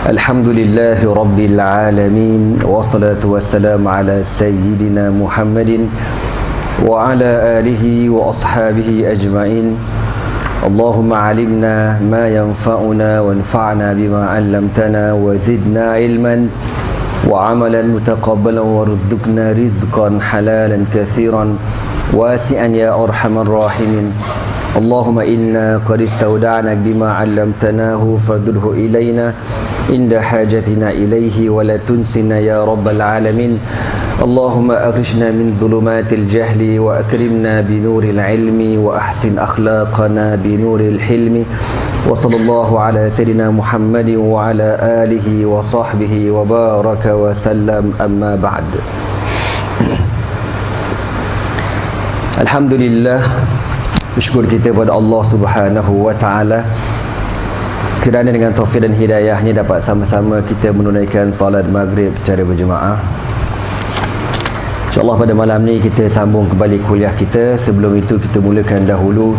Alhamdulillahi Rabbil Alamin. Wassalatu wassalamu ala Sayyidina Muhammadin wa ala alihi wa ashabihi ajma'in. Allahumma alimna ma yanfa'una wanfa'na bima 'allamtana wa zidna ilman wa amalan mutaqabbalan warzuqna rizqan halalan katsiran wasi'an ya arhamar rahimin. Allahumma inna qad istawda'nak bima 'allamtanahu fardurhu ilayna inda hajatina ilayhi wa la tunsina ya rabbal alamin. Allahumma akhrijna min zulumatil jahli wa akrimna bi nuril ilmi wa ahsin akhlaqana bi nuril hilmi. Wa sallallahu ala sayyidina Muhammadin wa ala alihi wa sahbihi wa baraka wa sallam, amma ba'd. Alhamdulillah, bersyukur kita kepada Allah Subhanahu wa taala kerana dengan taufik dan hidayahnya dapat sama-sama kita menunaikan salat maghrib secara berjemaah. InsyaAllah pada malam ni kita sambung kembali kuliah kita. Sebelum itu kita mulakan dahulu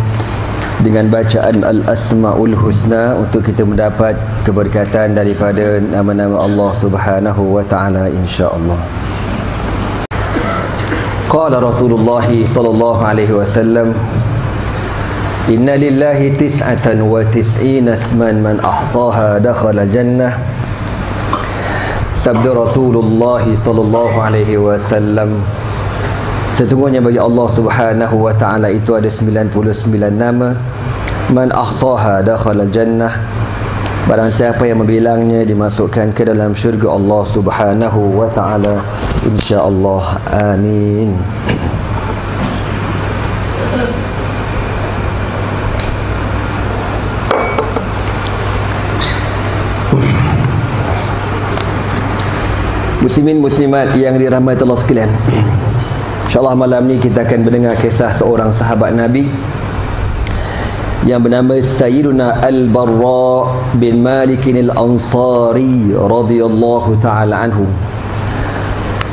dengan bacaan Al-Asma'ul Husna untuk kita mendapat keberkatan daripada nama-nama Allah Subhanahu wa taala, insya-Allah. Qala Rasulullah sallallahu alaihi wasallam, Inna lillahi tis'atan wa tis'ina isman man ahsaha dakhala jannah. Sabda Rasulullah sallallahu alaihi wasallam, sesungguhnya bagi Allah Subhanahu wa taala itu ada 99 nama. Man ahsaha dakhala jannah. Barang siapa yang membilangnya dimasukkan ke dalam syurga Allah Subhanahu wa taala, insya-Allah. Amin. Muslimin muslimat yang dirahmati Allah sekalian, InsyaAllah malam ni kita akan mendengar kisah seorang sahabat Nabi yang bernama Sayyiduna Al-Barra bin Malik Al-Ansari radhiyallahu ta'ala anhu.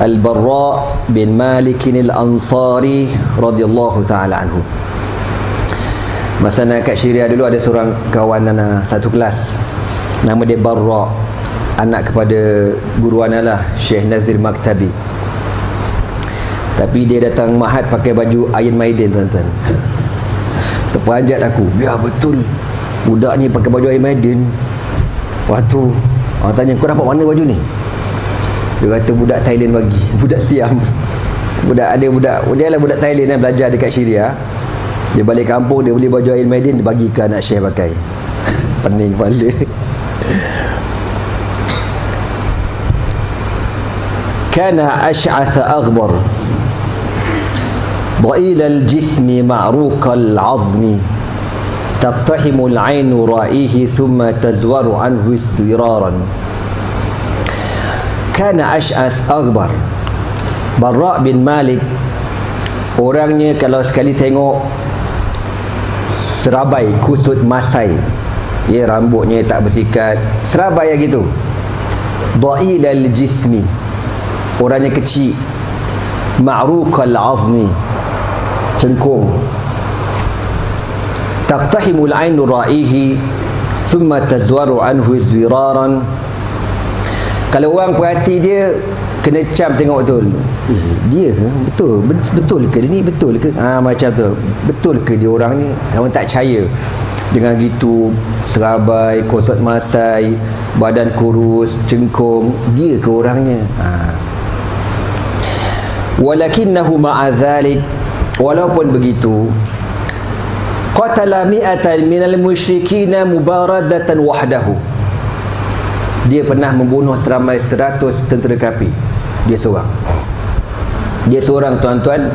Al-Barra bin Malik Al-Ansari radhiyallahu ta'ala anhu. Masa nak kat Syria dulu ada seorang kawan anak satu kelas, nama dia Barra, anak kepada guru ana lah, Syekh Nazir Maktabi. Tapi dia datang Mahat pakai baju Iron Maiden, tuan-tuan. Terperanjat aku, biar betul budak ni pakai baju Iron Maiden. Lepas tu orang tanya, kau dapat mana baju ni? Dia kata budak Thailand bagi, budak Siam. Dia lah budak Thailand yang belajar dekat Syria. Dia balik kampung, dia beli baju Iron Maiden, dia bagi ke anak Syekh pakai. Pening kepala. Kana ash'atha aghbar ضئيل الجسم معروق العظم تقتحم العين رائه ثم تزور عنه سرارا. Kana ash'ath aghbar. Barra bin Malik orangnya kalau sekali tengok serabai, kusut masai, ya, rambutnya tak bersikat, serabai gitu. Dha'il al-jismi, orangnya kecil. Ma'ruq al-azmi, cengkung. Taqtahimul ainu ra'ihi thumma tazwaru anhu zwiraran. Kalau orang perhati dia, kena cam tengok betul. Dia betul ke dia ni, betul ke? Macam tu. Betul ke dia orang ni? Orang tak percaya. Dengan gitu, serabai, kosot masai, badan kurus, cengkung, dia ke orangnya? Walakinnahu ma'a dhalik, walaupun begitu, qatala mi'atan minal musyrikina mubarazatan wahdahu. Dia pernah membunuh seramai 100 tentera kafir. Dia seorang tuan-tuan,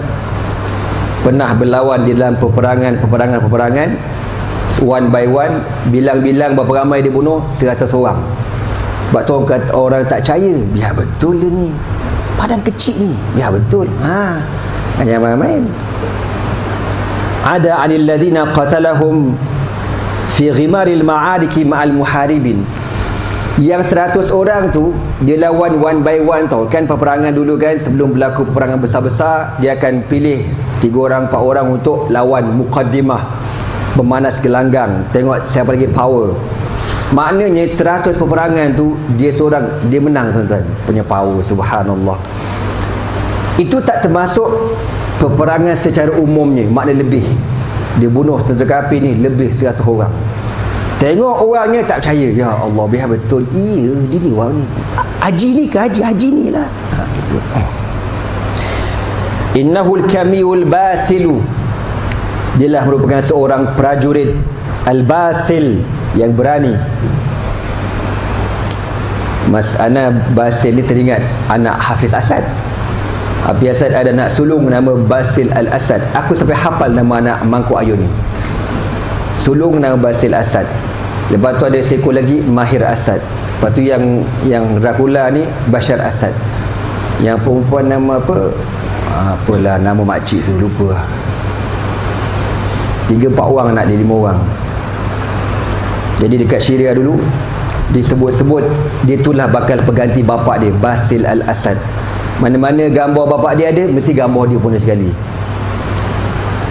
pernah berlawan di dalam peperangan one by one, bilang-bilang berapa ramai dia bunuh, 100 orang. Sebab tu orang tak percaya, biar betul dia ni, badan kecil ni, biar betul. Hanya main-main. Ada anil ladzina qatalahum fi ghimaril ma'ariki ma'al muharibin. Yang 100 orang tu dia lawan one by one tau. Kan peperangan dulu kan, sebelum berlaku peperangan besar-besar, dia akan pilih 3 orang 4 orang untuk lawan muqaddimah, memanas gelanggang, tengok siapa lagi power. Maknanya 100 peperangan tu dia seorang, dia menang tuan-tuan. Punya power, subhanallah. Itu tak termasuk peperangan secara umumnya, makna lebih. Dia bunuh tentera kafir ni lebih 100 orang. Tengok orangnya tak percaya. Ya Allah, biar betul. Iya, dia ni orang ni. Haji ni ke? Haji ni lah. Gitu. Innahul kamiul basilu. Dialah merupakan seorang prajurit al-basil, yang berani. Mas Ana Basil ni teringat anak Hafiz Asad. Hafiz Asad ada anak sulung nama Basil Al-Asad. Aku sampai hafal nama anak Mangkuk Ayun ni. Sulung nama Basil Asad. Lepas tu ada seekor lagi Mahir Asad. Lepas tu yang Dracula ni Bashar Asad. Yang perempuan nama apa? Apalah nama makcik tu, lupa. 3-4 orang anak dia, 5 orang. Jadi dekat Syria dulu disebut-sebut dia itulah bakal pengganti bapa dia, Basil Al-Asad. Mana-mana gambar bapa dia ada, mesti gambar dia pun sekali.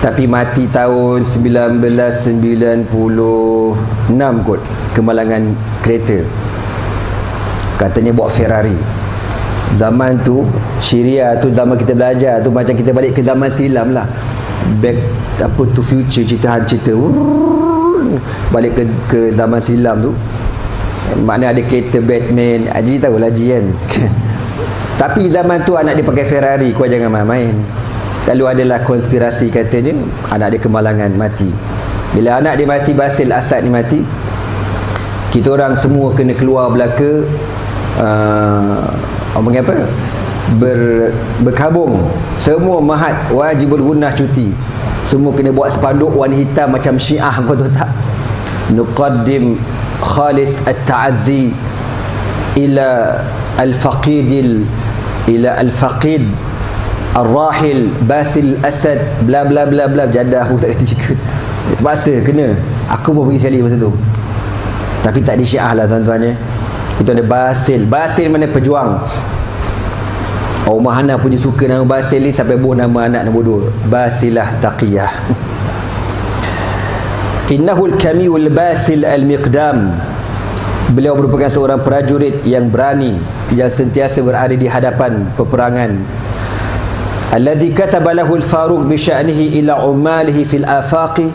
Tapi mati tahun 1996 kot, kemalangan kereta. Katanya bawa Ferrari. Zaman tu Syria tu, zaman kita belajar tu macam kita balik ke zaman silam lah. Back apa to future, cerita balik ke zaman silam tu. Makna ada kereta Batman. Haji tahulah Haji kan. Tapi zaman tu anak dia pakai Ferrari, kau jangan main-main. Lalu adalah konspirasi, katanya anak dia kemalangan, mati. Bila anak dia mati, Basil Asad ni mati, kita orang semua kena keluar belaka, berkabung. Semua mahat wajib bergunah cuti. Semua kena buat spanduk warna hitam macam Syiah, kau tahu tak? Nuqaddim khalis at-ta'azzi ila al-faqid Ar-Rahil Basil Asad, bla bla bla bla. Jadah aku tak kerti ikut. Terpaksa kena. Aku pun pergi sekali masa tu. Tapi tak di Syiah lah tuan-tuan ya. Itu ada Basil. Basil mana pejuang. Umar Hana punya suka nama Basil ni, sampai buah nama anak nombor 2, Basilah Taqiyah. Innahul kamiul Basil al-Miqdam. Beliau merupakan seorang prajurit yang berani, yang sentiasa berada di hadapan peperangan. Alladhi kataba lahu al-Faruq bi sya'nihi ila umalihi fil afaqi,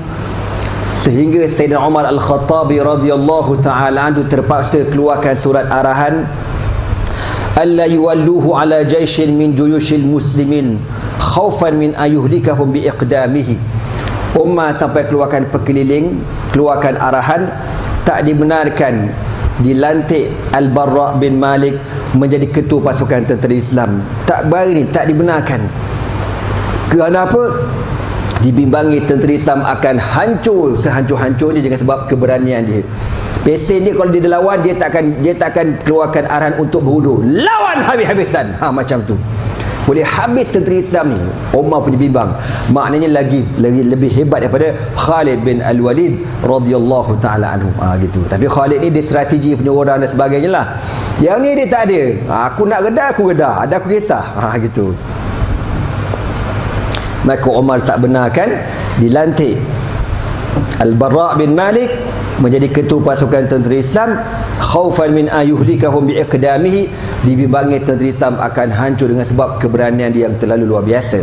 sehingga Sayyidina Umar Al-Khattabi radhiyallahu ta'ala anhu terpaksa keluarkan surat arahan alla yuwalluhu ala jaishin min juyushil muslimin khaufan min ayuhlikahum bi iqdamihi. Umar sampai keluarkan pekeliling, keluarkan arahan, tak dibenarkan dilantik Al-Barra bin Malik menjadi ketua pasukan tentera Islam. Tak bagi, tak dibenarkan. Kerana apa? Dibimbangi tentera Islam akan hancur sehancur-hancurnya dengan sebab keberanian dia. Pesen dia kalau dia lawan, dia takkan keluarkan arahan untuk berhudu. Lawan habis-habisan. Macam tu. Boleh habis tentera Islam ni. Umar punya bimbang. Maknanya lagi lebih hebat daripada Khalid bin Al-Walid radhiyallahu taala anhu. Gitu. Tapi Khalid ni dia strategi punya orang dan sebagainya lah. Yang ni dia tak ada. Aku nak redah, aku redah. Ada aku kisah. Gitu. Maka Umar tak benarkan dilantik Al-Barra bin Malik menjadi ketua pasukan tentera Islam, khaufan min ayuhlikahum biiqdamihi, dibimbangi tentera Islam akan hancur dengan sebab keberanian dia yang terlalu luar biasa.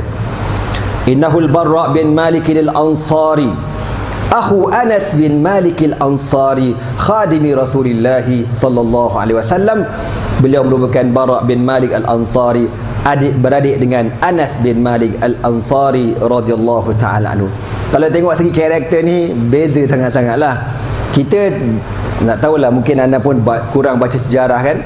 Innahul Barra bin Malik al-Ansari akhu Anas bin Malik al-Ansari khadimi Rasulullah sallallahu alaihi wasallam. Beliau merupakan Barra bin Malik al-Ansari, adik-beradik dengan Anas bin Malik al-Ansari radhiyallahu ta'ala anhu. Kalau tengok segi karakter ni, beza sangat-sangatlah. Kita tak tahulah, mungkin anda pun kurang baca sejarah kan.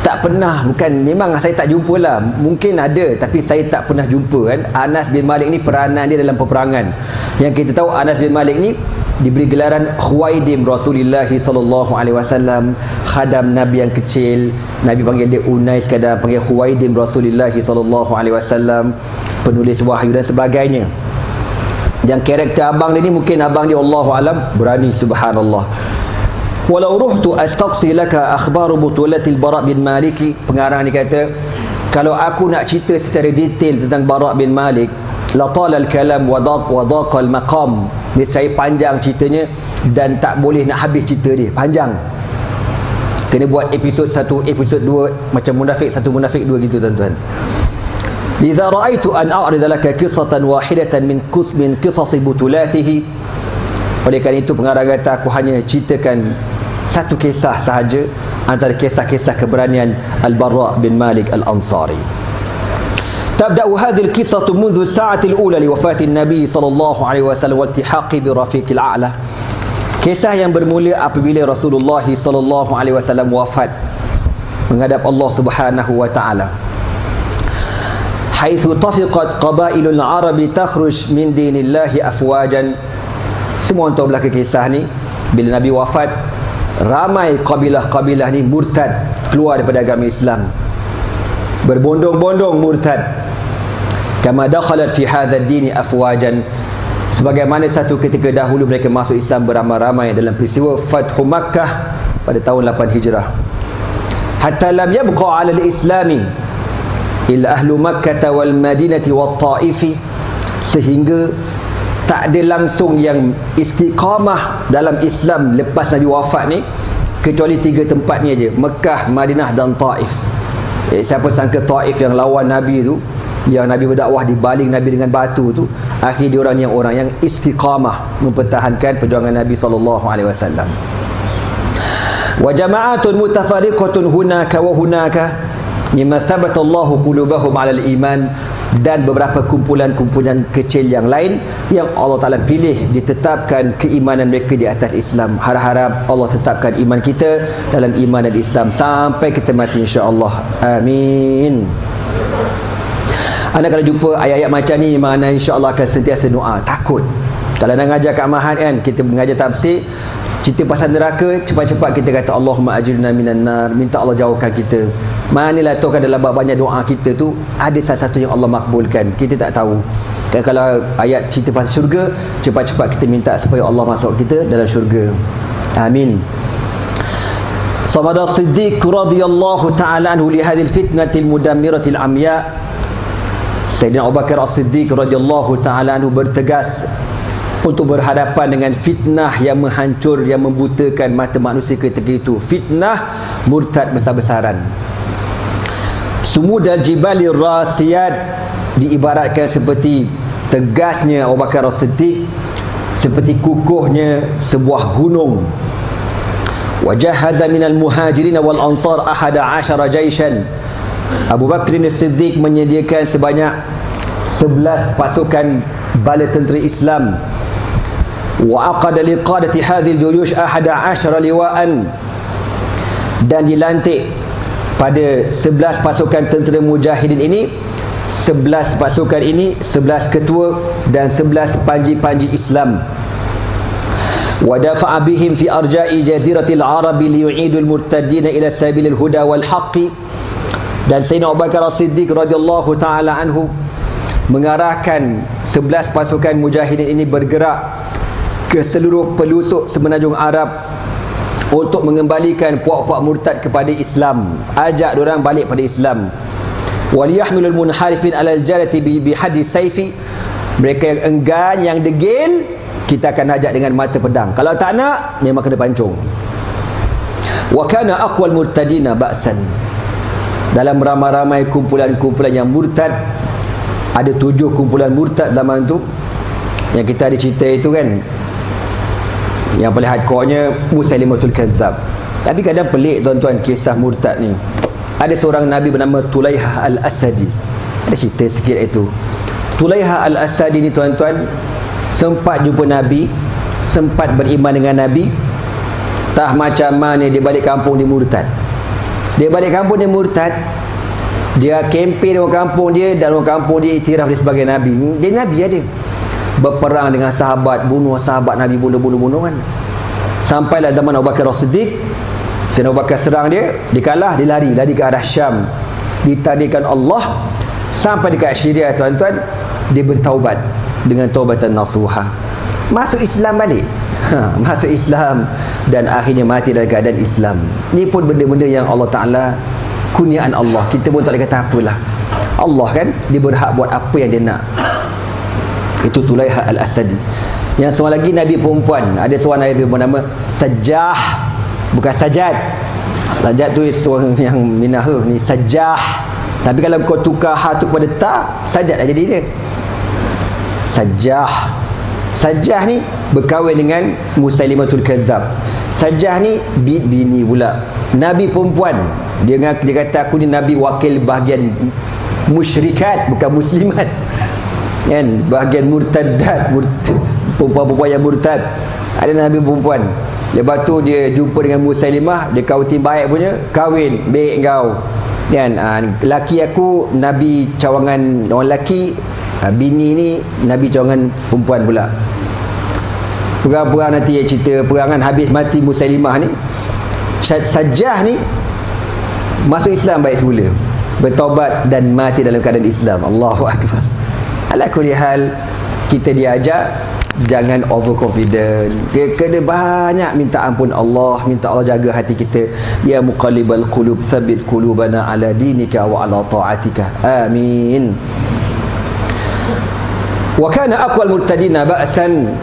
Tak pernah, bukan, memang saya tak jumpa lah. Mungkin ada, tapi saya tak pernah jumpa kan. Anas bin Malik ni peranan dia dalam peperangan. Yang kita tahu Anas bin Malik ni diberi gelaran Khuwaidim Rasulullah sallallahu alaihi wasallam, khadam Nabi yang kecil. Nabi panggil dia Unais, kadang panggil Khuwaidim Rasulullah sallallahu alaihi wasallam, penulis wahyu dan sebagainya. Yang karakter abang dia ni, mungkin abang dia Allahu alam berani, subhanallah. Walau ruhtu astaqsi laka akhbaru butulatil Bara' bin Malik. Pengarang ni kata, kalau aku nak cerita secara detail tentang Bara' bin Malik, la talal kalam wa daqal maqam. Ni saya panjang ceritanya dan tak boleh nak habis cerita dia, panjang. Kena buat episod 1, episod 2, macam munafik 1, munafik 2 gitu tuan-tuan. Idza ra'aitu an a'rid laka qissatan wahidatan min qisas butulatihi. Oleh kerana itu pengarang kata aku hanya ceritakan satu kisah sahaja antara kisah-kisah keberanian Al-Barra bin Malik Al-Ansari. تبدأ هذه القصة منذ الساعة الأولى لوفاة النبي صلى الله عليه وسلم والتحاقه برفيق الأعلى. Kisah yang bermula apabila Rasulullah sallallahu alaihi wasallam wafat menghadap Allah Subhanahu wa taala. Haitsu tafiqat qabailul Arab takhruj min dinillahi afwajan. Semua orang tahu belakang kisah ni, bila Nabi wafat, ramai kabilah-kabilah ni murtad, keluar daripada agama Islam. Berbondong-bondong murtad. Kama dakhalat fi hadha ad-din afwajan. Sebagaimana satu ketika dahulu mereka masuk Islam beramai-ramai dalam peristiwa Fathu Makkah pada tahun 8 Hijrah. Hatta lam yabqa 'ala al-islami illa ahlu Makkah wal Madinah wat Taif, sehingga tak ada langsung yang istiqamah dalam Islam lepas Nabi wafat ni kecuali 3 tempat ni aja, Mekah, Madinah dan Taif. Siapa sangka Taif yang lawan Nabi tu, yang Nabi berdakwah dibaling Nabi dengan batu tu, akhir dia orang yang istiqamah mempertahankan perjuangan Nabi sallallahu alaihi wasallam. Wa jama'atun mutafariqatun hunaka wa hunaka mimma sabata Allahu qulubahum 'ala al-iman, dan beberapa kumpulan-kumpulan kecil yang lain yang Allah Ta'ala pilih ditetapkan keimanan mereka di atas Islam. Harap-harap Allah tetapkan iman kita dalam iman dan Islam sampai kita mati insya-Allah. Amin. Anda kalau jumpa ayat-ayat macam ni, mana insya-Allah akan sentiasa doa. Takut kalau nak ngajar kat Mahat kan, kita mengajar tafsir cerita pasal neraka, cepat-cepat kita kata Allahumma ajirna minan nar, minta Allah jauhkan kita. Manalah tahu kan dalam banyak doa kita tu ada salah satu yang Allah makbulkan, kita tak tahu kan. Kalau ayat cerita pasal syurga, cepat-cepat kita minta supaya Allah masuk kita dalam syurga. Amin. Samada Siddiq radhiyallahu ta'ala anhu li hadhihi al-fitnati al-mudammirati al-amya. Sayyidina Abu Bakar As-Siddiq radhiyallahu ta'ala anhu bertegas untuk berhadapan dengan fitnah yang menghancur, yang membutakan mata manusia ketika itu. Fitnah murtad besar-besaran. Sumudal jibalir rasiyat diibaratkan seperti tegasnya Abu Bakar As-Siddiq, seperti kukuhnya sebuah gunung. Wajahada minal muhajirin wal ansar 11 jaishan. Abu Bakr As-Siddiq menyediakan sebanyak 11 pasukan bala tentera Islam. Wa aqada liqadati hadhihi al-juyush 11 liwa'an, dan dilantik pada 11 pasukan tentera mujahidin ini, 11 pasukan ini 11 ketua dan 11 panji-panji Islam. Wa dafa'a bihim fi arja'i jaziratil Arab liyu'idul murtaddin ila sabilil huda wal haqqi. Dan Sayyidina Abu Bakar As-Siddiq radhiyallahu ta'ala anhu mengarahkan 11 pasukan mujahidin ini bergerak ke seluruh pelosok semenanjung Arab untuk mengembalikan puak-puak murtad kepada Islam, ajak diorang balik pada Islam. Waliyahmilul munharifin alal jarati bihadis saifi. Mereka yang enggan, yang degil, kita akan ajak dengan mata pedang. Kalau tak nak, memang kena pancung. Wa kana aqwal murtadina ba'san. Dalam ramai-ramai kumpulan-kumpulan yang murtad, ada 7 kumpulan murtad zaman tu yang kita ada cerita itu kan. Yang paling hardcore-nya Musailimatul Kazzab. Tapi kadang pelik tuan-tuan kisah murtad ni. Ada seorang Nabi bernama Tulaiha Al-Asadi. Ada cerita sikit itu. Tulaiha Al-Asadi ni tuan-tuan sempat jumpa Nabi, sempat beriman dengan Nabi. Tah macam mana dia balik kampung dia murtad. Dia balik kampung dia murtad. Dia kempen orang kampung dia, dan orang kampung dia iktiraf dia sebagai Nabi. Dia Nabi ada. Berperang dengan sahabat, bunuh sahabat Nabi, bunuh kan. Sampailah zaman Abu Bakar As-Siddiq. Sayyidina Abu Bakar serang dia, dikalah, dia lari ke arah Syam. Ditakdirkan Allah sampai dekat Syria tuan-tuan, dia bertaubat dengan taubatan nasuha. Masuk Islam balik. Masuk Islam dan akhirnya mati dalam keadaan Islam. Ni pun benda-benda yang Allah Ta'ala, kurniaan Allah. Kita pun tak boleh kata apalah. Allah kan, dia berhak buat apa yang dia nak. Itu Tulaiha Al-Asadi. Yang seorang lagi Nabi perempuan, ada seorang Nabi bernama Sajjah, bukan Sajad. Sajad tu seorang yang minah tu, ni Sajjah. Tapi kalau kau tukar ha tu kepada ta, Sajad dah jadi dia. Sajjah. Sajjah ni berkahwin dengan Musailimatul Kazzab. Sajjah ni bini pula, Nabi perempuan. Dia kata aku ni Nabi wakil bahagian musyrikat, bukan muslimat, kan, bahagian murtadat, perempuan-perempuan yang murtad. Ada Nabi perempuan. Lepas tu dia jumpa dengan Musailimah, dia kautin baik punya, kahwin, baik kau, kan. Laki aku Nabi cawangan orang lelaki, bini ni Nabi cawangan perempuan pula. Perang-perang nanti cerita perangan habis mati Musailimah ni. Sajjah ni masuk Islam baik semula, bertaubat dan mati dalam keadaan Islam. Allahu Akbar. Ala kulli hal, kita diajar jangan overconfident. Kena banyak minta ampun Allah, minta Allah jaga hati kita. Ya muqallibal qulub tsabbit qulubana ala dinika wa ala ta'atika. Amin. Wa kana aqwal murtadina ba'san,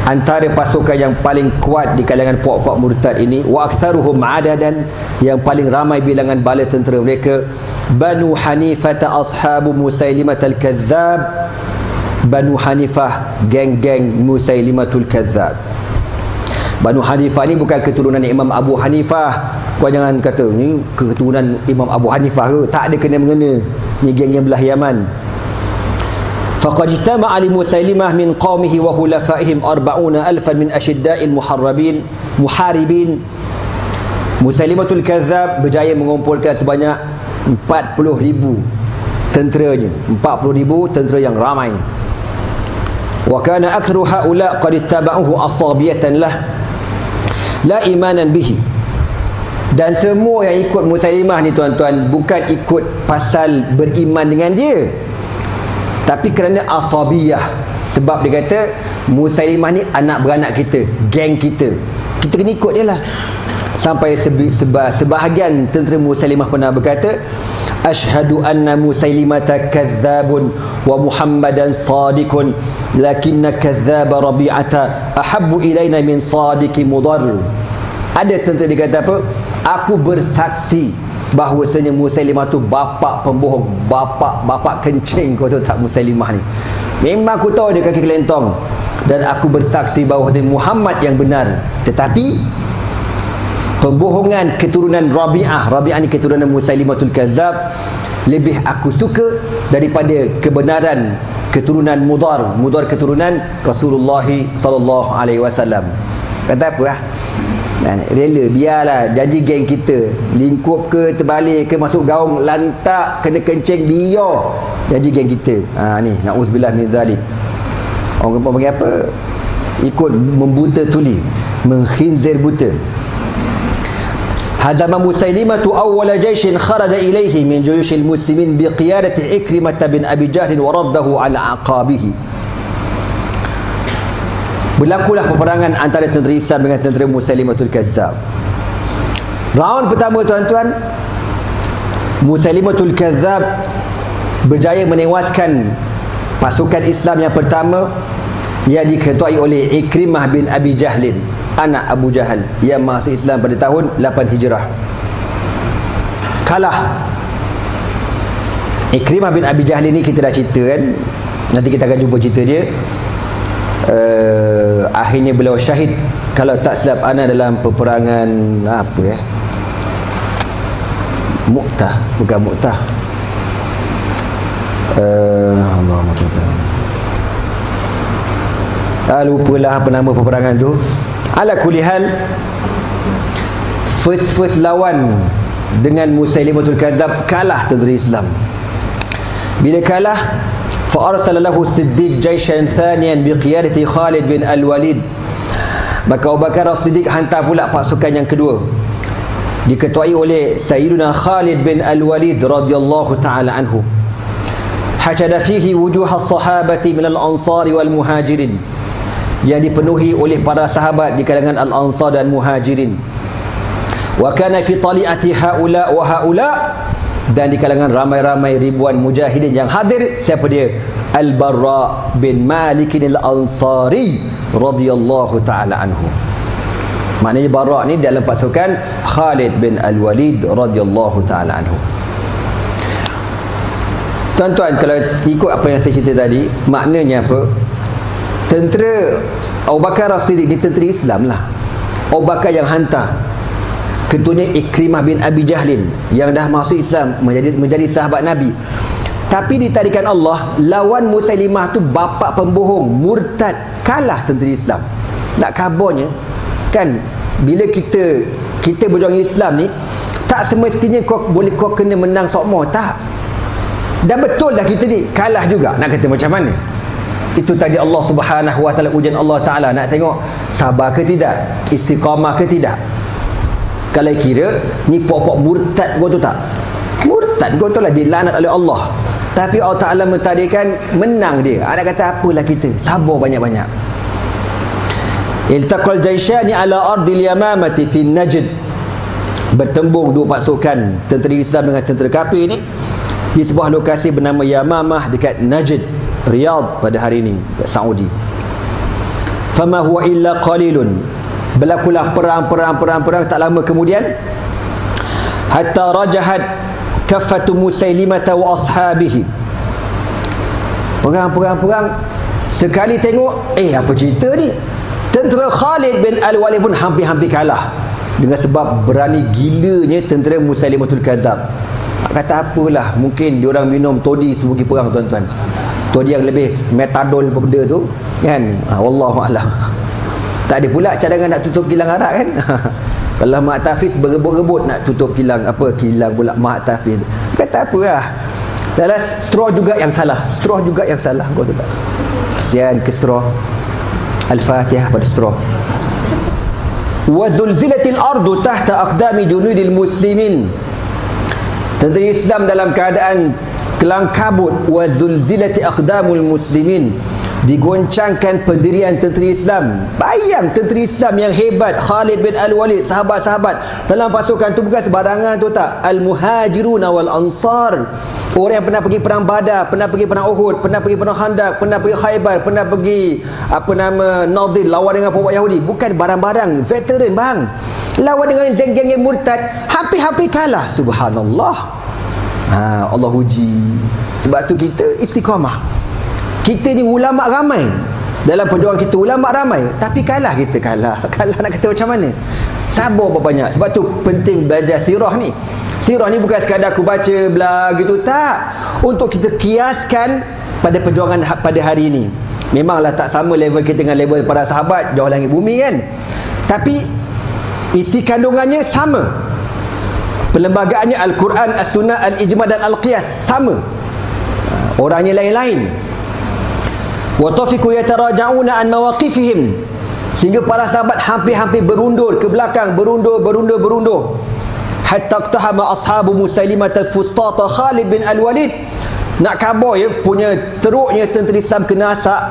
antara pasukan yang paling kuat di kalangan puak-puak murtad ini, wa aktsaruhum adadan, yang paling ramai bilangan bala tentera mereka, Banu Hanifah ashabu Musailimatul Kazzab. Banu Hanifah, geng-geng Musailimatul Kazzab. Banu Hanifah ni bukan keturunan Imam Abu Hanifah. Kau jangan kata ni keturunan Imam Abu Hanifah ke, tak ada kena-mengena. Ni geng yang belah Yaman. Faqad ijtama'a li Musailimah min qaumihi wa khulafaihim 40,000 min ashidda'il muharibin. Musailimatul Kazzab berjaya mengumpulkan sebanyak 40,000 tenteranya, 40,000 tentera yang ramai. Wa kana aktsaru haula qad ittaba'uhu asabiyatan lah la imanan bihi. Dan semua yang ikut Musailimah ni tuan-tuan, bukan ikut pasal beriman dengan dia, tapi kerana asabiyah. Sebab dia kata Musailimah ni anak beranak kita, geng kita, kita kena ikut dia lah. Sampai sebahagian tentera Musailimah pernah berkata, Ashhadu anna Musailimata kazzabun wa Muhammadan sadiqun, lakinna kazzaba Rabi'ata ahabbu ilaina min sadiqi Mudar. Ada tentera dia kata apa? Aku bersaksi bahawasanya Musailimah tu bapak pembohong, bapak kencing. Kau tahu tak Musailimah ni? Memang aku tahu dia kaki kelentong, dan aku bersaksi bahawasanya Muhammad yang benar. Tetapi pembohongan keturunan Rabi'ah ni keturunan Musailimatul Kazzab, lebih aku suka daripada kebenaran keturunan Mudar keturunan Rasulullah sallallahu alaihi wasallam. Kata apa lah? Dan rela, biarlah janji geng kita lingkup ke, terbalik ke, masuk gaung lantak, kena kencing, biar janji geng kita. Ni na'udzubillah min zalik. Orang panggil apa? Ikut membuta tuli, mengkhinzir buta. Hadama Musailimatu awwala jaishin kharaja ilaihi min juyushil muslimin biqiyadati Ikrimah bin Abi Jahl wa raddahu ala aqabihi. Berlakulah peperangan antara tentera Islam dengan tentera Musailimatul Kazzab. Round pertama tuan-tuan, Musailimatul Kazzab berjaya menewaskan pasukan Islam yang pertama, yang diketuai oleh Ikrimah bin Abi Jahlin, anak Abu Jahal, yang masuk Islam pada tahun 8 Hijrah. Kalah. Ikrimah bin Abi Jahlin ni kita dah cerita kan, nanti kita akan jumpa cerita dia. Akhirnya beliau syahid, kalau tak silap ana, dalam peperangan apa ya, Mu'tah, bukan Mu'tah, lupalah apa nama peperangan tu. Ala kulli hal, first lawan dengan Musailimatul Kazzab, kalah tentera Islam. Bila kalah, فأرسل له الصديق جيشا ثانيا بقيادة خالد بن الوليد. Maka Abu Bakar As-Siddiq hantar pula pasukan yang kedua, diketuai oleh Sayyiduna Khalid bin Al-Walid radhiyallahu ta'ala anhu. Hajada fihi wujuh as-sahabati min al-ansar wal muhajirin, yang dipenuhi oleh para sahabat di kalangan al-ansar dan muhajirin. Wa kana fi tali'ati haula wa haula Dan di kalangan ramai-ramai ribuan mujahidin yang hadir, siapa dia? Al-Barra bin Malik al-Ansari radhiyallahu taala anhu. Maknanya Barra ni dalam pasukan Khalid bin Al-Walid radhiyallahu taala anhu. Tuan-tuan, kalau ikut apa yang saya cerita tadi, maknanya apa? Tentera Abu Bakar As-Siddiq ni tentera Islam lah. Abu Bakar yang hantar. Ketuanya Ikrimah bin Abi Jahlin yang dah masuk Islam, menjadi sahabat Nabi. Tapi ditarikan Allah, lawan Musailimah tu bapa pembohong, murtad, kalah tentera Islam. Tak kabarnya kan, bila kita berjuang Islam ni, tak semestinya kau kena menang sokmo, tak. Dan betul dah kita ni kalah juga, nak kata macam mana? Itu tadi Allah Subhanahu wa taala, ujian Allah Taala, nak tengok sabar ke tidak, istiqamah ke tidak. Kalau kira ni pokok murtad kau tu, tak murtad kau tu lah dilaknat oleh Allah, tapi Allah Taala mentakdirkan menang dia. Nak kata apalah kita, sabar banyak-banyak. Iltaqal jaishani ala ardil yamamati fi Najd. Bertembung dua pasukan tentera Islam dengan tentera kafir ni di sebuah lokasi bernama Yamamah dekat Najd, Riyadh pada hari ini, Saudi. Fama huwa illa qalilun. Berlakulah perang tak lama kemudian, hatta rajahat kaffatu Musailimah wa ashabihi. Perang sekali tengok, apa cerita ni? Tentera Khalid bin Al-Walid pun hampir-hampir kalah dengan sebab berani gilanya tentera Musailimatul Kadzab. Kata apalah, mungkin diorang minum toddy sebelum pergi perang, tuan-tuan. Toddy yang lebih metadol daripada tu kan. Wallahu a'lam. Tak ada pula cadangan nak tutup kilang arak kan. Kalau Mak Tafiz berebut-rebut nak tutup kilang kilang pula Mak Tafiz. Kata apalah. Dalam straw juga yang salah. Kau tahu tak? Kesian ke straw. Al-Fatihah pada straw. Wa zulzilatil ardu tahta aqdami junudil muslimin. Tentera Islam dalam keadaan kelang kabut. Wa zulzilati aqdamul muslimin. Digoncangkan pendirian tentera Islam. Bayang tentera Islam yang hebat, Khalid bin Al-Walid, sahabat-sahabat dalam pasukan tu bukan sebarangan tu, tak. Al-Muhajirun wal Ansar, orang yang pernah pergi perang Badar, pernah pergi perang Uhud, pernah pergi perang Khandaq, pernah pergi Khaybar, pernah pergi Nadir, lawan dengan pokok Yahudi. Bukan barang-barang, veteran bang. Lawan dengan geng-geng yang murtad, hampir-hampir kalah. Subhanallah. Allah uji. Sebab tu kita istiqamah. Kita ni ulama ramai, dalam perjuangan kita ulama ramai, tapi kalah kita, kalah nak kata macam mana? Sabar banyak. Sebab tu penting belajar sirah ni. Sirah ni bukan sekadar aku baca belah gitu, tak. Untuk kita kiaskan pada perjuangan pada hari ini. Memanglah tak sama level kita dengan level para sahabat, jauh langit bumi kan, tapi isi kandungannya sama. Perlembagaannya Al-Quran, As-Sunnah, Al-Ijma' dan Al-Qiyas sama. Orangnya lain-lain. Wa tafiqu yataraja'una an mawaqifihim, sehingga para sahabat hampir-hampir berundur ke belakang, berundur hatta iqtahama ashabu Musailimah al-Fustata Khalid bin Al-Walid. Nak khabar ya, punya teruknya tentera Islam kena asak,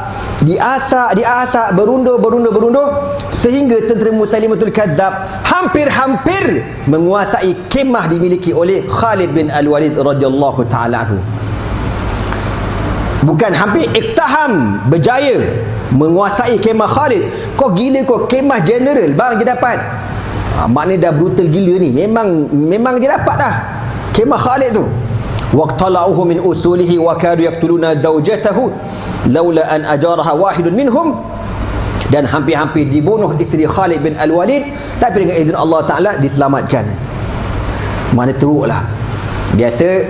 diasak berundur sehingga tentera Musailimatul Kadzab hampir-hampir menguasai kemah dimiliki oleh Khalid bin Al-Walid radhiyallahu taala anhu. Bukan hampir, iktaham, berjaya menguasai kemah Khalid. Kau gila kau, kemah general bang dia dapat. Maknanya dah brutal gila ni. Memang dia dapat dah kemah Khalid tu. Waqtala'uhu min usulihi wa kadu yaqtuluna zawjatahu laula an ajaraha wahidun minhum. Dan hampir-hampir dibunuh isteri Khalid bin Al-Walid, tapi dengan izin Allah Ta'ala diselamatkan. Mana teruklah. Biasa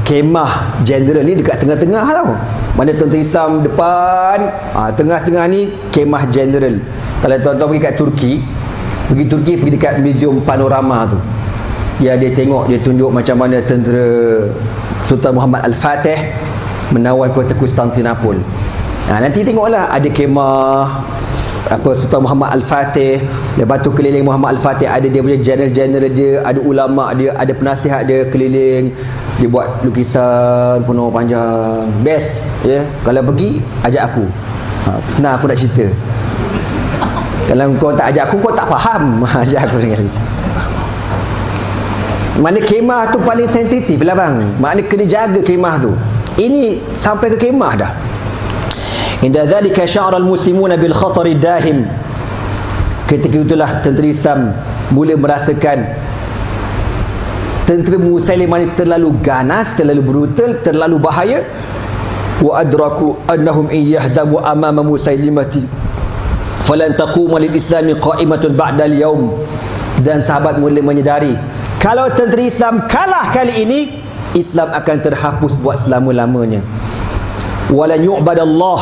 kemah general ni dekat tengah-tengah tau. Mana tentera Islam depan, tengah-tengah ni kemah general. Kalau tuan-tuan pergi kat Turki, pergi dekat Museum Panorama tu, ya, dia tengok, dia tunjuk macam mana tentera Sultan Muhammad Al-Fatih menawan kota Konstantinopel. Nanti tengoklah, ada kemah Sultan Muhammad Al-Fatih, lepas tu keliling Muhammad Al-Fatih ada dia punya general dia, ada ulama dia, ada penasihat dia keliling, dia buat lukisan penuh panjang. Best ya, kalau pergi ajak aku, senang aku nak cerita. Kalau kau tak ajak aku, kau tak faham. Ajak aku sekali. Mana kemah tu paling sensitif lah bang. Maknanya kena jaga kemah tu. Ini sampai ke kemah dah. Inda zalika sya'ara al-muslimuna bil khatari dahim. Ketika itulah tentera Islam mula merasakan tentera Musailimah ini terlalu ganas, terlalu brutal, terlalu bahaya. Wa adraku annahum iyahzamu amama Musailimati falan taquma lil islami qa'imatun ba'da al-yawm. Dan sahabat mula menyedari, kalau tentera Islam kalah kali ini, Islam akan terhapus buat selama-lamanya. Walan yu'badallah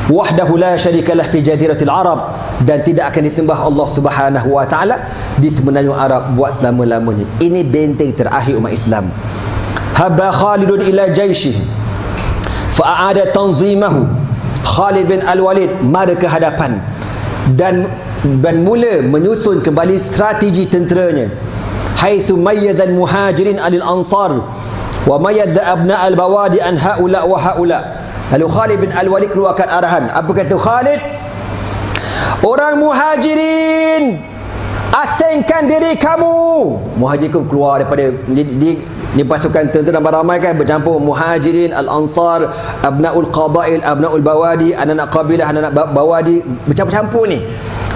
wahdahu la syarikalah fi jaziratil Arab, dan tidak akan disembah Allah Subhanahu wa taala di semenanjung Arab buat selama-lamanya. Ini benteng terakhir umat Islam. Habba Khalidun ila jaisyih fa'ada tanzimahu. Khalid bin Al-Walid mara ke hadapan dan mula menyusun kembali strategi tenteranya. Haitsu mayyaza al-muhajirin anil ansar wa mayyaza abna al-bawadi an haula wa haula. Lalu Khalid bin Al-Walid keluarkan arahan. Apa kata Khalid? Orang muhajirin, asingkan diri kamu. Muhajirin keluar daripada di pasukan tentera ramai kan, bercampur muhajirin, al-ansar, abnaul qabail, abnaul bawadi, anak-anak kabilah, anak-anak bawadi, bercampur-campur ni.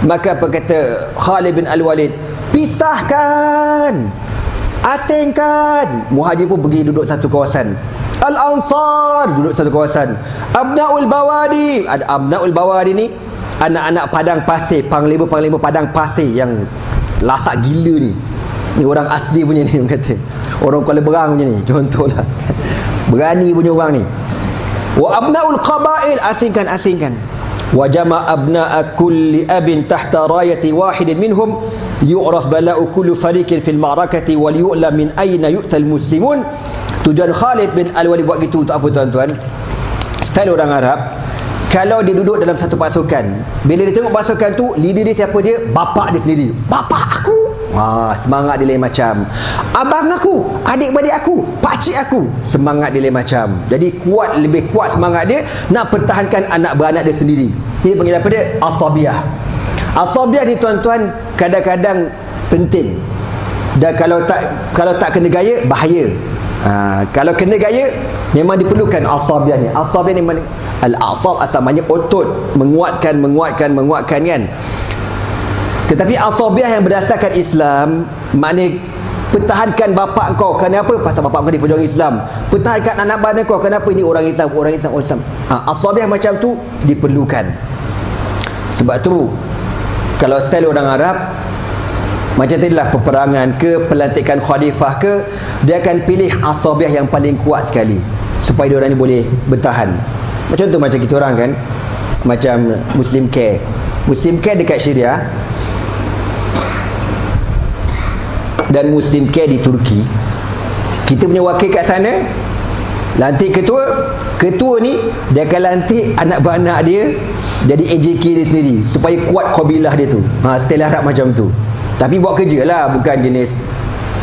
Maka apa kata Khalid bin Al-Walid? Pisahkan, asingkan. Muhajir pun pergi duduk satu kawasan, al-ansar duduk satu kawasan, abnaul bawadi. Abnaul bawadi ni anak-anak padang pasir, panglima-panglima padang pasir yang lasak gila ni. Ni orang asli punya ni, orang kata. Orang Kuala Berang punya ni, contohlah. Berani punya orang ni. Wa abnaul qabail, asingkan. Wa jama' abna'a kulli abin tahta rayati wahidin minhum yu'raf bala'u kullu fariqin fil ma'rakati wal yu'lam min ayna yu'tal muslimun. Tujuan Khalid bin Al-Walid buat gitu untuk apa tuan-tuan? Style orang Arab, kalau dia duduk dalam satu pasukan, bila dia tengok pasukan tu, leader dia siapa dia? Bapak dia sendiri. Bapak aku. Semangat dia lain macam. Abang aku, adik-beradik aku, pakcik aku, semangat dia lain macam. Jadi lebih kuat semangat dia nak pertahankan anak beranak dia sendiri. Ini panggil apa dia? Asabiyah. Asabiyah ni tuan-tuan kadang-kadang penting. Dan kalau tak kena gaya, bahaya. Kalau kena gaya, memang diperlukan asabiyah ni. Asabiyah ni al-asab asalnya otot, menguatkan kan. Tetapi asabiyah yang berdasarkan Islam, maknanya pertahankan bapak kau. Kenapa? Pasal bapak kau ni pejuang Islam. Pertahankan anak beranak kau. Kenapa? Ini orang Islam. Asabiyah macam tu diperlukan. Sebab tu kalau style orang Arab, macam tadilah peperangan ke, pelantikan khalifah ke, dia akan pilih asabiyah yang paling kuat sekali supaya dia orang ni boleh bertahan. Macam tu, macam kita orang kan, macam Muslim Care. Muslim Care dekat Syria dan Muslim Care di Turki. Kita punya wakil kat sana lantik ketua ni, dia akan lantik anak beranak dia jadi AJK dia sendiri supaya kuat kabilah dia tu. Style Arab macam tu. Tapi buat kerja lah, bukan jenis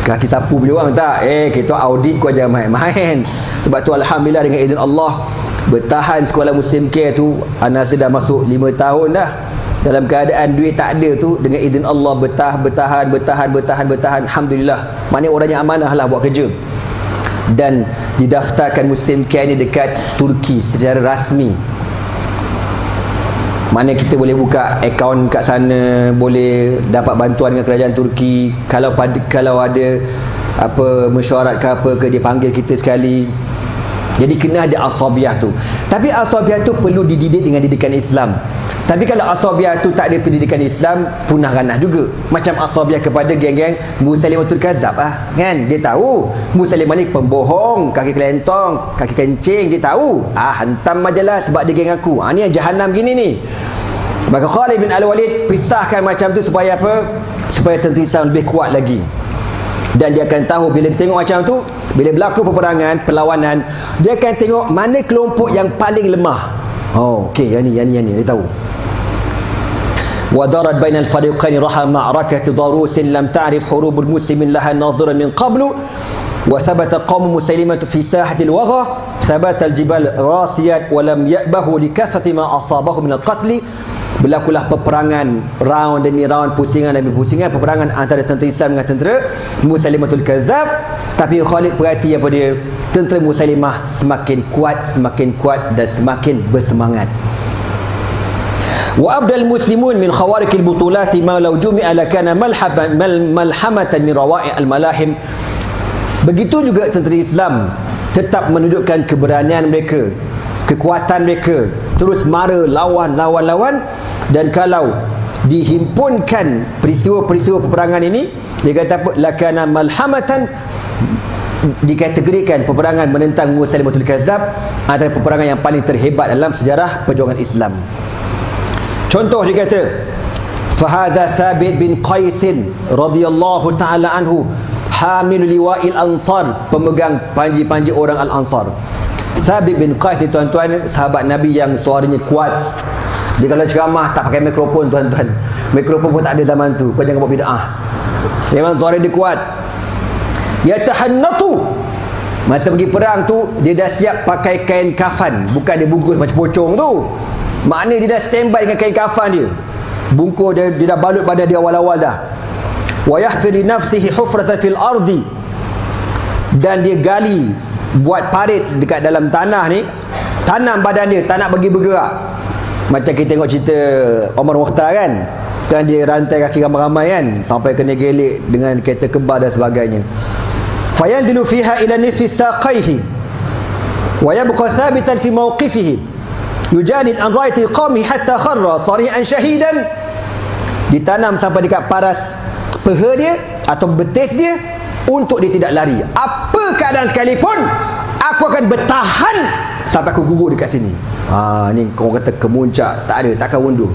kaki sapu punya orang, tak. Kita audit kau jangan main-main. Sebab tu alhamdulillah dengan izin Allah, bertahan sekolah Muslim Care tu, anak saya dah masuk 5 tahun dah. Dalam keadaan duit tak ada tu, dengan izin Allah bertahan. Alhamdulillah. Maknanya orangnya amanah lah buat kerja. Dan didaftarkan Muslim Care ni dekat Turki secara rasmi. Mana kita boleh buka akaun kat sana, boleh dapat bantuan dengan kerajaan Turki. Kalau ada apa mesyuarat ke apa ke, dia panggil kita sekali. Jadi kena ada asabiyah tu. Tapi asabiyah tu perlu dididik dengan didikan Islam. Tapi kalau asabiyah tu tak ada pendidikan Islam, punah ranah juga. Macam asabiyah kepada geng-geng Musailimatul Kadzab kan. Dia tahu Musailimah ni pembohong, kaki kelentong, kaki kencing, dia tahu. Hantam majalah sebab dia geng aku. Ni yang jahanam gini ni. Maka Khalid bin Al-Walid pisahkan macam tu supaya apa? Supaya tentera Islam lebih kuat lagi. Dan dia akan tahu bila dia tengok macam tu, bila berlaku peperangan, perlawanan, dia akan tengok mana kelompok yang paling lemah. Okey, yang ni dia tahu. ودارت بين الفريقين رحى معركة ضروس لم تعرف حروب المسلمين لها ناظرا من قبل وثبت قوم مسيلمة في ساحة الوغى ثبات الجبال راسيات ولم يأبهوا لكثرة ما أصابه من القتل berlakulah peperangan round demi round, pusingan demi pusingan, peperangan antara tentera Islam dengan tentera Musailimatul Kazzab. Tapi Khalid perhati apa dia? Tentera Musailimah semakin kuat dan semakin bersemangat. Wa abdal muslimun min khawarikil butulati ma law jumi'a lakana malhamatan min rawa'i al-malahim. Begitu juga tentera Islam tetap menunjukkan keberanian mereka, kekuatan mereka, terus mara lawan, dan kalau dihimpunkan peristiwa-peristiwa peperangan ini, dia kata apa? Lakana malhamatan, dikategorikan peperangan menentang Musailimatul Kazzab antara peperangan yang paling terhebat dalam sejarah perjuangan Islam. Contoh dia kata, fahadha Thabit bin Qais radhiyallahu taala anhu hamil liwa'il ansar, pemegang panji-panji orang al-ansar. Thabit bin Qais ni tuan-tuan, sahabat Nabi yang suaranya kuat. Dia kalau ceramah tak pakai mikrofon tuan-tuan. Mikrofon pun tak ada zaman tu. Kau jangan buat bid'ah. Memang suara dia kuat. Yatahannatu, masa pergi perang tu dia dah siap pakai kain kafan, bukan dia bungkus macam pocong tu. Maknanya dia dah standby dengan kain kafan dia. Bungkus dia dah balut badan dia awal-awal dah. Wa yahfir li nafsihi hufratan fil ardi, dan dia gali, buat parit dekat dalam tanah ni, tanam badan dia, tak nak bagi bergerak. Macam kita tengok cerita Omar Mukhtar kan dia rantai kaki ramai-ramai kan, sampai kena gelik dengan kereta kebal dan sebagainya. Fayanzilu fiha ila nisfi saqaihi wa yabqa thabitan fi mawqifihi yujanid an ra'ati qawmi hatta kharra sari'an shahidan. Ditanam sampai dekat paras peha dia atau betis dia untuk dia tidak lari. Apa keadaan sekalipun, aku akan bertahan sampai aku gugur dekat sini. Ni kau kata kemuncak, tak ada, takkan undur.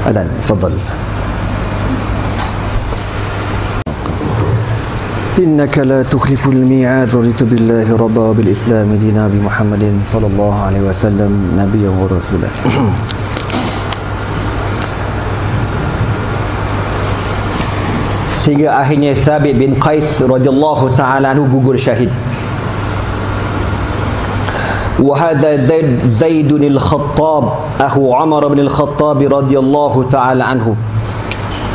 Adhan, fadal. Innaka la tukhliful mi'ad, raditu billahi rabba bil islam dina bi Muhammadin sallallahu alaihi wasallam nabiyyan wa rasulah. Sehingga akhirnya Thabit bin Qais radhiyallahu ta'ala anhu gugur syahid. Wa hadha Zaid al-Khattab akhu Umar bin al-Khattab radhiyallahu ta'ala anhu.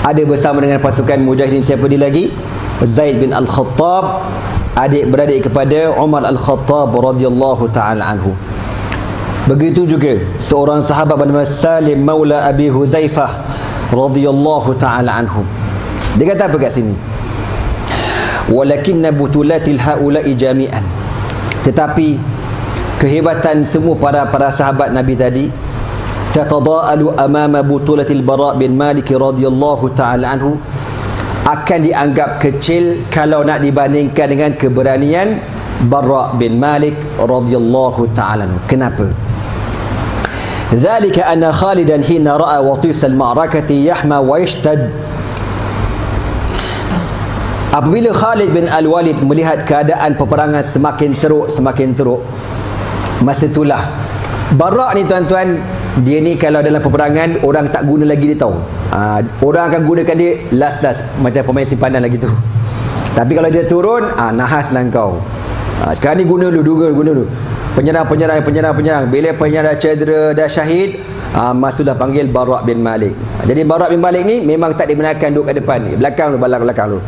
Ada bersama dengan pasukan mujahidin siapa dia lagi? Zaid bin al-Khattab, adik-beradik kepada Umar al-Khattab radhiyallahu ta'ala anhu. Begitu juga seorang sahabat bernama Salim maula Abi Huzaifah radhiyallahu ta'ala anhu. Dia kata apa kat sini? Walakinna butulatil haula'i jami'an, tetapi kehebatan semua para sahabat Nabi tadi tatadaalu amama butulatil Bara' bin Malik radhiyallahu ta'ala anhu, akan dianggap kecil kalau nak dibandingkan dengan keberanian Bara' bin Malik radhiyallahu ta'ala anhu. Kenapa? Dzalika anna Khalidan hina ra'a watis al-ma'rakati yahma wa yashtad. Apabila Khalid bin Al-Walid melihat keadaan peperangan semakin teruk, masa itulah Bara' ni tuan-tuan, dia ni kalau dalam peperangan orang tak guna lagi dia tahu. Orang akan gunakan dia last macam pemain simpanan lagi tu. Tapi kalau dia turun, nahas lah kau. Sekarang ni guna dulu. Penyerang. Bila penyerang cedera dah syahid, masuklah panggil Bara' bin Malik. Jadi Bara' bin Malik ni memang tak dibenarkan duduk kat depan ni. Belakang lu.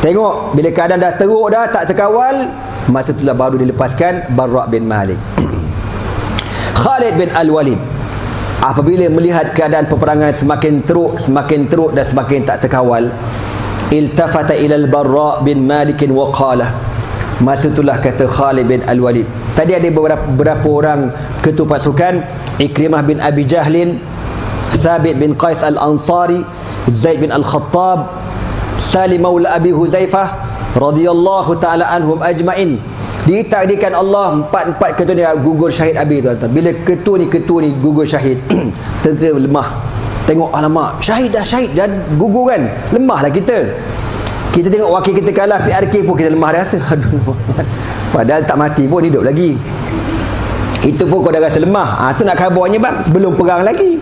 Tengok bila keadaan dah teruk dah, tak terkawal, masa itulah baru dilepaskan Bara' bin Malik. Khalid bin Al-Walid apabila melihat keadaan peperangan semakin teruk dan semakin tak terkawal, iltafata ila al-Bara' bin Malik wa qala, masa itulah kata Khalid bin Al-Walid. Tadi ada beberapa orang ketua pasukan, Ikrimah bin Abi Jahlin, Thabit bin Qais al-Ansari, Zaid bin al-Khattab, Salim maula Abi Huzaifah radhiyallahu ta'ala anhum ajma'in. Ditakdirkan Allah empat ketua ni gugur syahid Abi, tuan-tuan. Bila ketua ni gugur syahid, tentera lemah. Tengok alamak, syahid jangan gugur kan. Lemahlah kita tengok wakil kita kalah PRK pun kita lemah dah rasa. Aduh, padahal tak mati pun, hidup lagi. Itu pun kau dah rasa lemah. Tu nak khabarnya bang, belum perang lagi.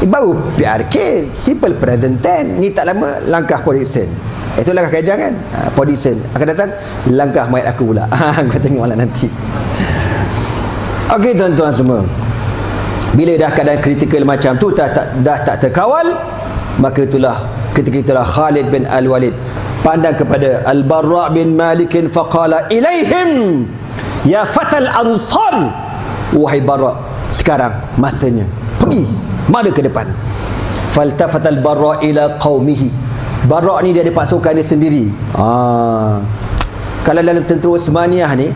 Baru PRK, simple present tense. Ni tak lama langkah Podison. Itu langkah kajang kan. Podison akan datang, langkah mayat aku pula. Kau tengok lah nanti. Okey tuan-tuan semua, Bila dah keadaan kritikal macam tu dah tak terkawal, maka itulah ketika itulah Khalid bin Al-Walid pandang kepada Al-Barra bin Malik faqala ilaihim ya fatal ansar, wahai Barra, sekarang masanya pergi, mari ke depan. Faltafatal Barra ila qaumihi, Barra ni dia ada pasukan dia sendiri. Kalau dalam tentera Uthmaniyah ni,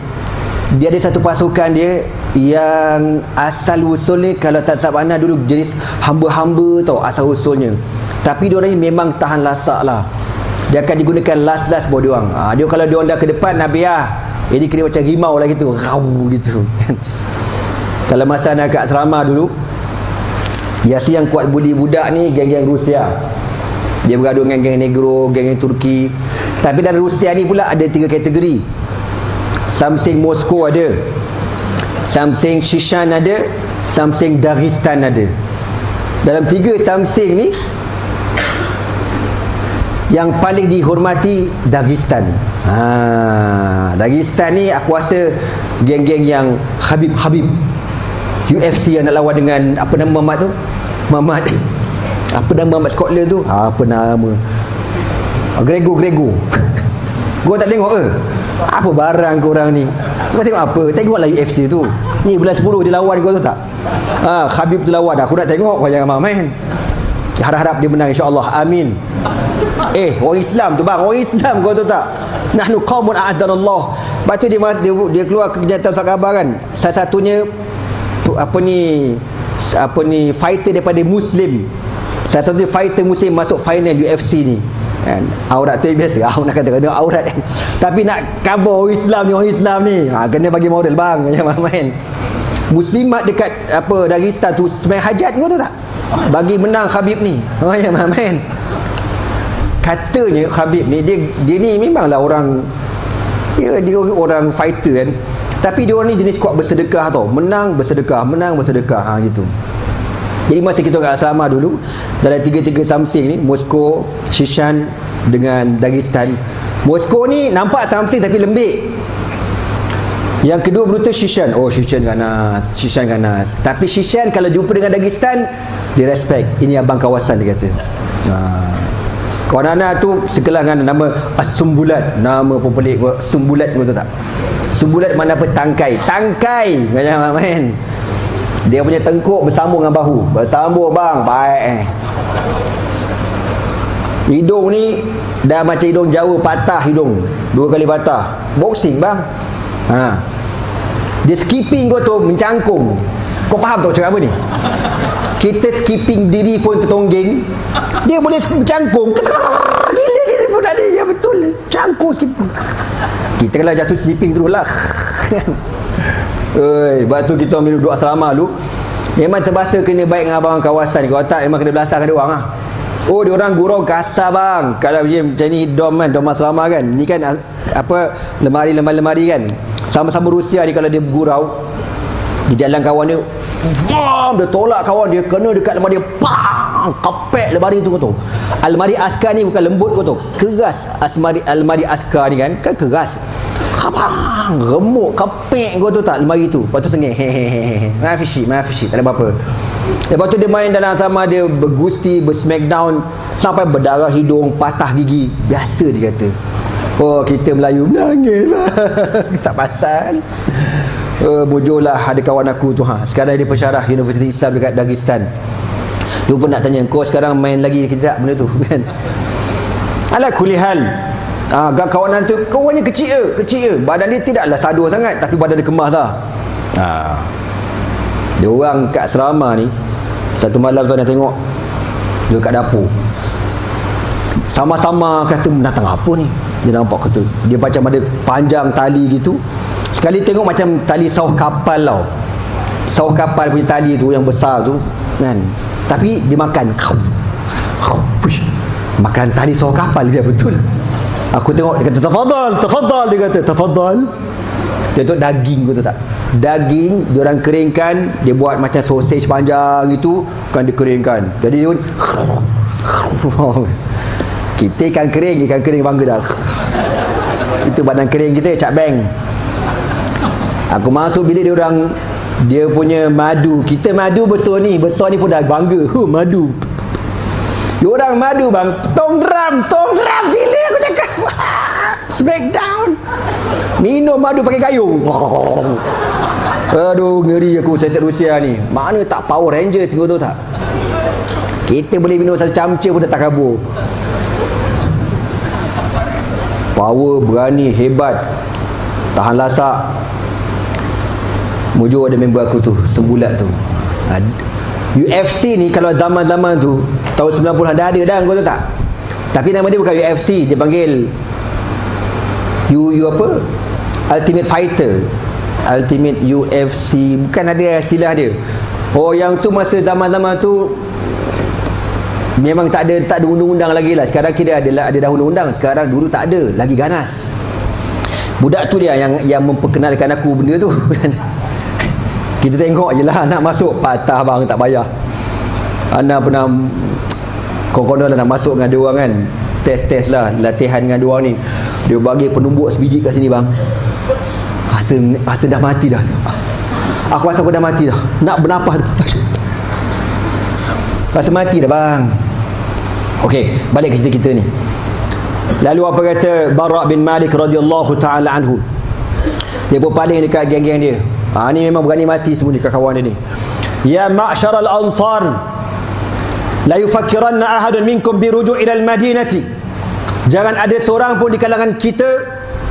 dia ada satu pasukan dia yang asal usulnya, kalau tak salah mana dulu jenis hamba-hamba tau asal usulnya, tapi dia orang ni memang tahan lasak lah. Dia akan digunakan las-las buat dia orang. Dia kalau dia orang dah ke depan, ini kira macam rimau lah gitu, rau gitu. Kalau masa nak kat asrama dulu, biasa yang kuat budi budak ni geng-geng Rusia. Dia bergaduh dengan geng Negro, geng Turki. Tapi dalam Rusia ni pula ada 3 kategori. Something Moscow ada, something Shishan ada, something Dagestan ada. Dalam 3 something ni, yang paling dihormati Dagestan. Dagestan ni aku rasa geng-geng yang Habib UFC yang nak lawan dengan apa nama Muhammad tu? Apa nama Muhammad Scotland tu? Apa nama? Grego. Gua tak tengok ke? Apa barang korang ni? Kau tengok apa? Tengoklah UFC tu. Ni bulan 10 dia lawan, kau tahu tak? Habib tu lawan. Aku nak tengok, kau jangan main. Harap-harap dia menang insya-Allah. Amin. Orang Islam tu bang, orang Islam, kau tahu tak? Nahnu qaumun a'azzanallah. Lepas tu dia keluar kenyataan surat khabar kan. Salah satunya fighter daripada Muslim. Salah satu fighter Muslim masuk final UFC ni. Kan? Aurat tu biasa. Nak kata aurat kan. Tapi nak cover orang Islam ni. Kena bagi model bang, jangan main. Muslimat dekat Dagestan tu sembahyang hajat, kau tahu tak? Bagi menang Habib ni. Jangan main. Katanya Habib ni dia ni memanglah orang, dia orang fighter kan, tapi dia orang ni jenis kuat bersedekah tau, menang bersedekah gitu. Jadi masa kita kat asrama dulu, dalam 3 something ni, Moskow, Shishan dengan Dagestan. Moskow ni nampak something tapi lembik. Yang kedua beruta Shishan. Shishan ganas. Tapi Shishan kalau jumpa dengan Dagestan, dia respect. Ini abang kawasan, dia kata. Kawan anak tu sekelangan nama As-Sumbulat. Nama pun pelik. Sumbulat, kau tahu tak? Sumbulat mana apa? Tangkai. Jangan main. Dia punya tengkuk bersambung dengan bahu. Bersambung bang. Baik. Hidung ni dah macam hidung Jawa, patah hidung. 2 kali patah. Boxing bang. Dia skipping kau tu mencangkung. Kau faham tak cakap apa ni? Kita skipping diri pun tertongging, dia boleh mencangkung. Gila budak ni. Ya betul, cangkung skipping. Kita kalau jatuh skipping terus lah. Sebab tu kita ambil duduk asrama dulu, memang terbahasa kena baik dengan abang kawasan. Kalau tak memang kena belasah dengan dia orang lah. Dia orang gurau kasar bang. Kalau macam ni dom asrama kan, ni kan lemari kan, sama-sama Rusia ni, kalau dia bergurau di dalam kawan dia, dia tolak kawan dia, kena dekat lemari dia, kapek lemari tu, kau tahu. Almari askar ni bukan lembut, kau tahu, keras. Almari askar ni kan keras, remuk, kapek, kau tahu tak lemari tu. Lepas tu sengih, maaf, tak ada apa-apa. Lepas tu dia main dalam sama, dia bergusti, bersmackdown sampai berdarah hidung, patah gigi. Biasa dia kata. Kita Melayu menangis tak pasal. Bojolah ada kawan aku tu, sekarang dia pensyarah Universiti Islam dekat Dagestan. Dia pun nak tanya, kau sekarang main lagi ke tidak benda tu kan. Ala kulihal, kawan tu kawannya kecil je. Badan dia tidaklah sadur sangat, tapi badan dia kemas lah. Dia orang kat asrama ni, satu malam tu nak tengok dia kat dapur, sama-sama kata menatang apa ni. Dia nampak kata dia macam ada panjang tali gitu. Sekali tengok macam tali sauh kapal tau. Sauh kapal punya tali tu yang besar tu kan. Tapi dia makan. Makan tali sauh kapal dia betul. Aku tengok dia kata tafadhal, dia kata tafadhal. Dia tu daging, kau tahu tak? Daging dia orang keringkan, dia buat macam sausage panjang gitu, kan dikeringkan. Jadi dia pun kita ikan kering bangga dah. Itu badan kering kita, Cak Beng. Aku masuk bilik dia orang, Dia punya madu, kita madu besar ni pun dah bangga. Madu. Diorang madu bang, tong drum gila aku cakap. Smackdown. Minum madu pakai gayung. Aduh, ngeri aku set Rusia ni. Mana tak Power Rangers kau tahu tak? Kita boleh minum satu camca pun dah tak kabur. Power, berani, hebat, tahan lasak. Mujur ada member aku tu, sembulat tu. UFC ni kalau zaman-zaman tu tahun 90-an dah ada dah, kau tahu tak? Tapi nama dia bukan UFC, dia panggil apa? Ultimate Fighter. Ultimate UFC, bukan ada istilah dia. Oh, yang tu masa zaman-zaman tu memang tak ada undang-undang lagi lah. Sekarang kita ada dah undang-undang. Sekarang dulu tak ada, lagi ganas. Budak tu dia yang memperkenalkan aku benda tu. Kita tengok je lah, nak masuk patah bang, tak payah. Ana pernah kawan-kawan lah nak masuk dengan dia orang kan, test lah, latihan dengan dia orang ni. Dia bagi penumbuk sebiji kat sini bang. Rasa dah mati dah. Aku rasa aku dah mati dah, nak bernafas rasa mati dah bang. Okey, balik ke cerita kita ni. Lalu apa kata Bara' bin Malik radhiyallahu ta'ala anhu, dia pun paling dekat geng-geng dia. Ni memang berani mati semua ni kawan dia ni. Ya ma'syaral ansar, la yufakkiranna ahadun minkum biruju' ila al-madinati. Jangan ada seorang pun di kalangan kita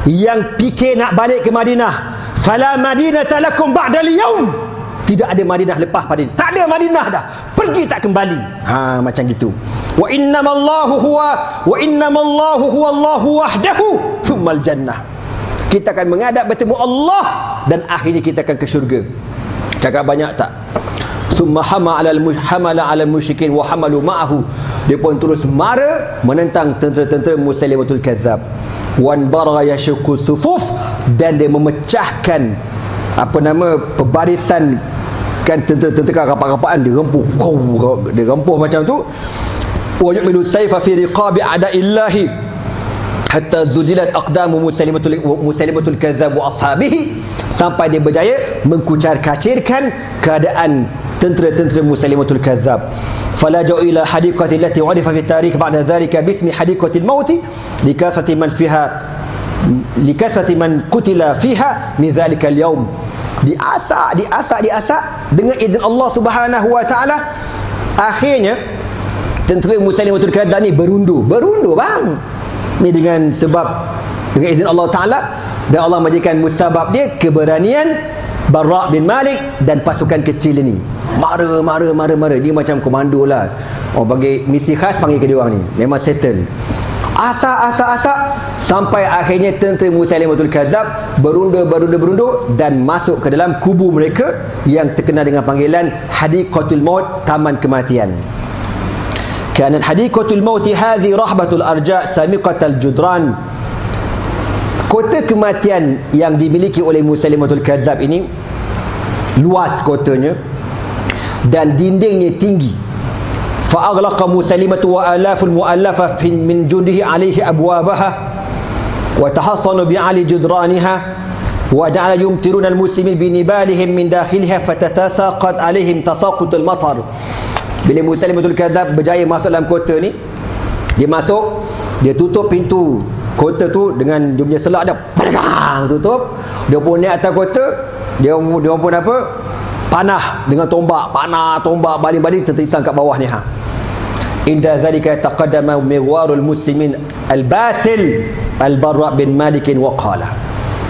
yang fikir nak balik ke Madinah. Fala madinata lakum ba'da al-yawm. Tidak ada Madinah lepas pada ini. Tak ada Madinah dah. Pergi tak kembali. Macam gitu. Wa innamallahu huwa Allahu wahdahu thummal jannah. Kita akan menghadap bertemu Allah dan akhirnya kita akan ke syurga. Cakap banyak tak? Summa hamala ala musyrikin wa hamalu ma'ahu. Dia pun terus mara menentang tentera-tentera Musailimatul Kadzab. Wan bara yashqu sufuf, dan dia memecahkan pebarisan kan tentera-tentera rapat-rapatan, dia rempuh macam tu. Wa yu'milu sayfa fi riqabi a'da'illahi hatta zulilat aqdamu Musailimatul Kadzab wa ashabihi, sampai dia berjaya mengkucar-kacirkan keadaan tentera-tentera Musailimatul Kadzab. Fala ja'u ila hadiqati allati 'urifa fi tarikh ba'da dhalika bismi hadiqatil maut likasati man qutila fiha min dhalika al-yawm. Diasak dengan izin Allah Subhanahu wa taala. Akhirnya tentera Musailimatul Kadzab ni berundur bang. Ni dengan izin Allah Ta'ala, dan Allah menjadikan musabab dia keberanian Bara' bin Malik dan pasukan kecil ni. Mara. Dia macam komando lah. Orang panggil misi khas, panggil ke dia orang ni. Memang settle. Asak sampai akhirnya tentera Musailimatul Kadzab berundur dan masuk ke dalam kubu mereka yang terkenal dengan panggilan Hadiqatul Maut, taman kematian. Kanat hadiqatul mauti hadhi rahbatul arja' samiqatal judran. Kota kematian yang dimiliki oleh Musailimatul Kadzab ini luas kotanya dan dindingnya tinggi. Fa aghlaqa Musailimatu wa alaful mu'allafa min jundihi alaihi abwabaha wa tahassanu bi ali judraniha wa ja'ala yumtiruna al-muslimin bi nibalihim min dakhiliha fatatasaqat alaihim tasaqutul matar. Bila Musailimatul Kadzab berjaya masuk dalam kota ni, dia masuk, dia tutup pintu kota tu dengan dia punya selak dia, tutup. Dia pun naik atas kota, dia pun panah dengan tombak, baling-baling tertisang kat bawah ni. Inda zalika taqaddama mighwarul muslimin al-basil al-Bara' bin Malik wa qala.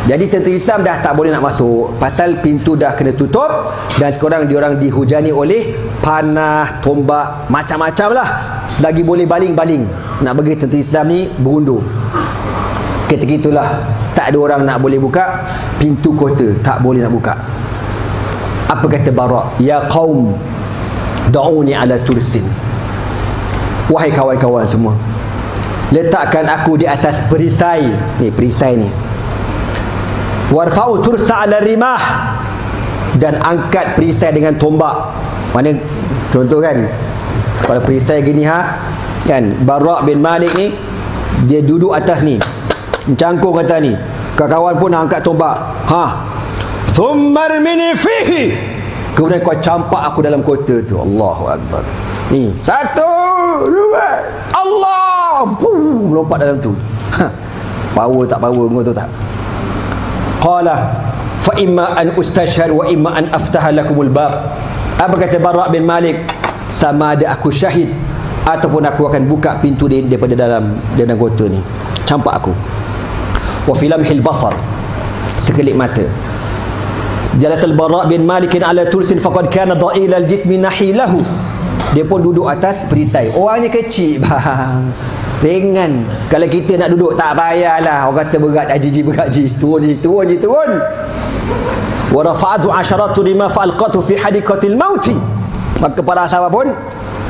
Jadi tentera Islam dah tak boleh nak masuk pasal pintu dah kena tutup, dan sekarang diorang dihujani oleh panah, tombak, macam-macam lah. Selagi boleh baling-baling nak bagi tentera Islam ni berundur. Ketika itulah tak ada orang nak boleh buka pintu kota, tak boleh nak buka. Apa kata Bara'? Ya qaum da'uni ala tursin. Wahai kawan-kawan semua, letakkan aku di atas perisai ni, warfa'u tursa ala rimah, dan angkat perisai dengan tombak. Mana contoh kan, kalau perisai gini kan, Bara' bin Malik ni dia duduk atas ni, mencangkung atas ni, kawan-kawan pun nak angkat tombak. thumma armini fihi, kemudian kau campak aku dalam kota tu. Allahu Akbar. Ni 1 2 Allah, melompat dalam tu. Power tak power kau tahu tak? Qala fa imma an ustashhad wa imma an aftaha lakumul bab. Apa kata Bara' bin Malik? Sama ada aku syahid ataupun aku akan buka pintu daripada dalam kota ni. Campak aku. Wa filamhil basar, sekelip mata. Jalasal Bara' bin Malik ala tursin faqad kana dha'ilal jismi nahilahu. Dia pun duduk atas perisai. Orangnya kecil bang, ringan. Kalau kita nak duduk tak payahlah. Orang kata berat, ajiji beratji. Turun. Wa rafa'atu 'asharatu lima fa'alqatu fi hadiqatil mauti. Maka para sahabat pun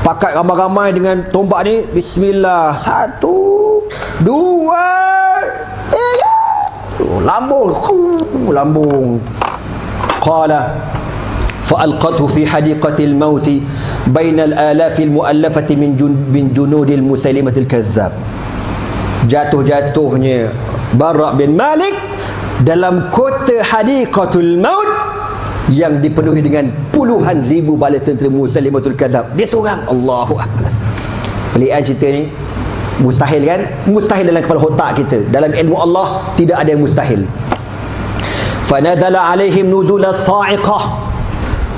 pakat ramai-ramai dengan tombak ni. Bismillah. 1 2 3. Lambung. Qala fa'alqathu fi hadiqatil mauti bainal alafil mu'allafati min junudil Musailimatil Kazzab. Jatuhnya Bara' bin Malik dalam kota hadiqatul maut yang dipenuhi dengan puluhan ribu bala tentera Musailimatul Kazzab. Dia seorang. Allahu Akbar. Pelian cerita ni. Mustahil kan? Mustahil dalam kepala otak kita. Dalam ilmu Allah tidak ada yang mustahil. Fanadala alaihim nudulas sa'iqah.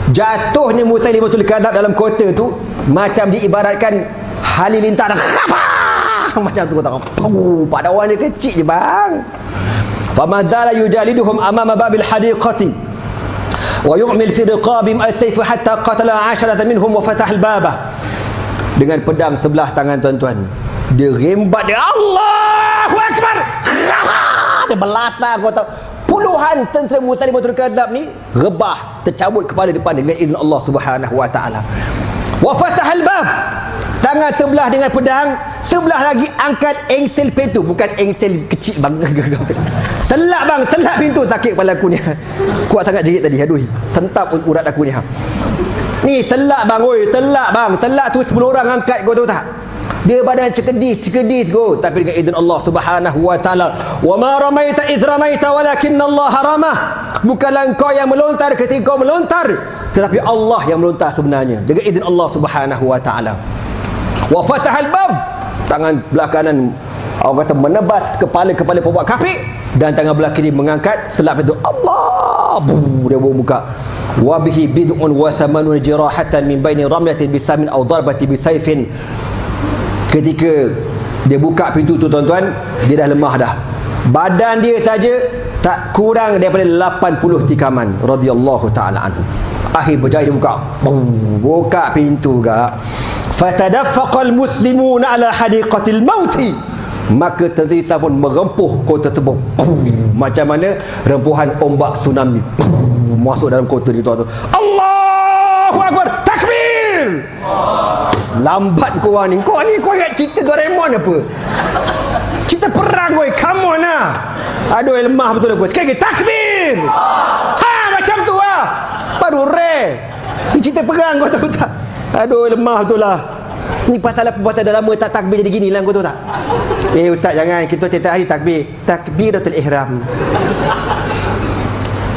Jatuhnya Musailimatul Kazzab dalam kota tu macam diibaratkan halilintar. Macam tu kata. Pada orang dia kecil je bang. Famadzala yujaliduhum amama babil hadiqati wa yu'mil fi riqabim as-sayf hatta qatala 'asharata minhum wa fatah al-baba. Dengan pedang sebelah tangan tuan-tuan, dia rembat dia, Allahu Akbar. Dia belasah kau tahu. Puluhan tentera Musailimatul Kazzab ni rebah, tercabut kepala depan dengan izin Allah Subhanahu wa taala. Wa fatahal bab. Tangan sebelah dengan pedang, sebelah lagi angkat engsel pintu, bukan engsel kecil bang. Selak bang, selak pintu. Sakit kepala aku ni. Kuat sangat jerit tadi. Aduh, sentap urat aku ni. Ni selak bang, oi, selak bang. Selak tu 10 orang angkat, kau tahu tak? Dia badan cekedis go, tapi dengan izin Allah Subhanahu wa taala. Wa ma ramaita iz ramaita walakinna Allah ramah. Bukanlah engkau yang melontar ketika kau melontar, tetapi Allah yang melontar sebenarnya, dengan izin Allah Subhanahu wa taala. Wa fatahal bab. Tangan belah kanan orang kata menebas kepala pembuat kafir, dan tangan belah kiri mengangkat selap itu. Allah. Dia buka. Wa bihi bid'un wa samanun jirahatan min baini ramyatin bisamin aw darbati bisayfin. Ketika dia buka pintu tu tuan-tuan, dia dah lemah dah. Badan dia saja tak kurang daripada 80 tikaman. Radhiyallahu ta'ala anhu. Akhir berjaya dia buka pintu gak. Fatadaffaqal muslimuna ala hadiqatil mauti. Maka tentera pun merempuh kota tersebut. Macam mana rempuhan ombak tsunami. Masuk dalam kota ni tuan-tuan. Allahu Akbar. Takbir. Lambat kau ni. Kau ingat cerita Doraemon apa? Cerita perang kau. Come on lah. Aduh, lemah betul aku. Sekali lagi takbir. Macam tu lah. Baru rare. Ni cerita perang kau tahu tak? Aduh, lemah betul lah. Ni pasal apa? Pasal dah lama tak takbir jadi gini lah, kau tahu tak? Ustaz jangan, kita tiap hari takbir. Takbiratul ihram.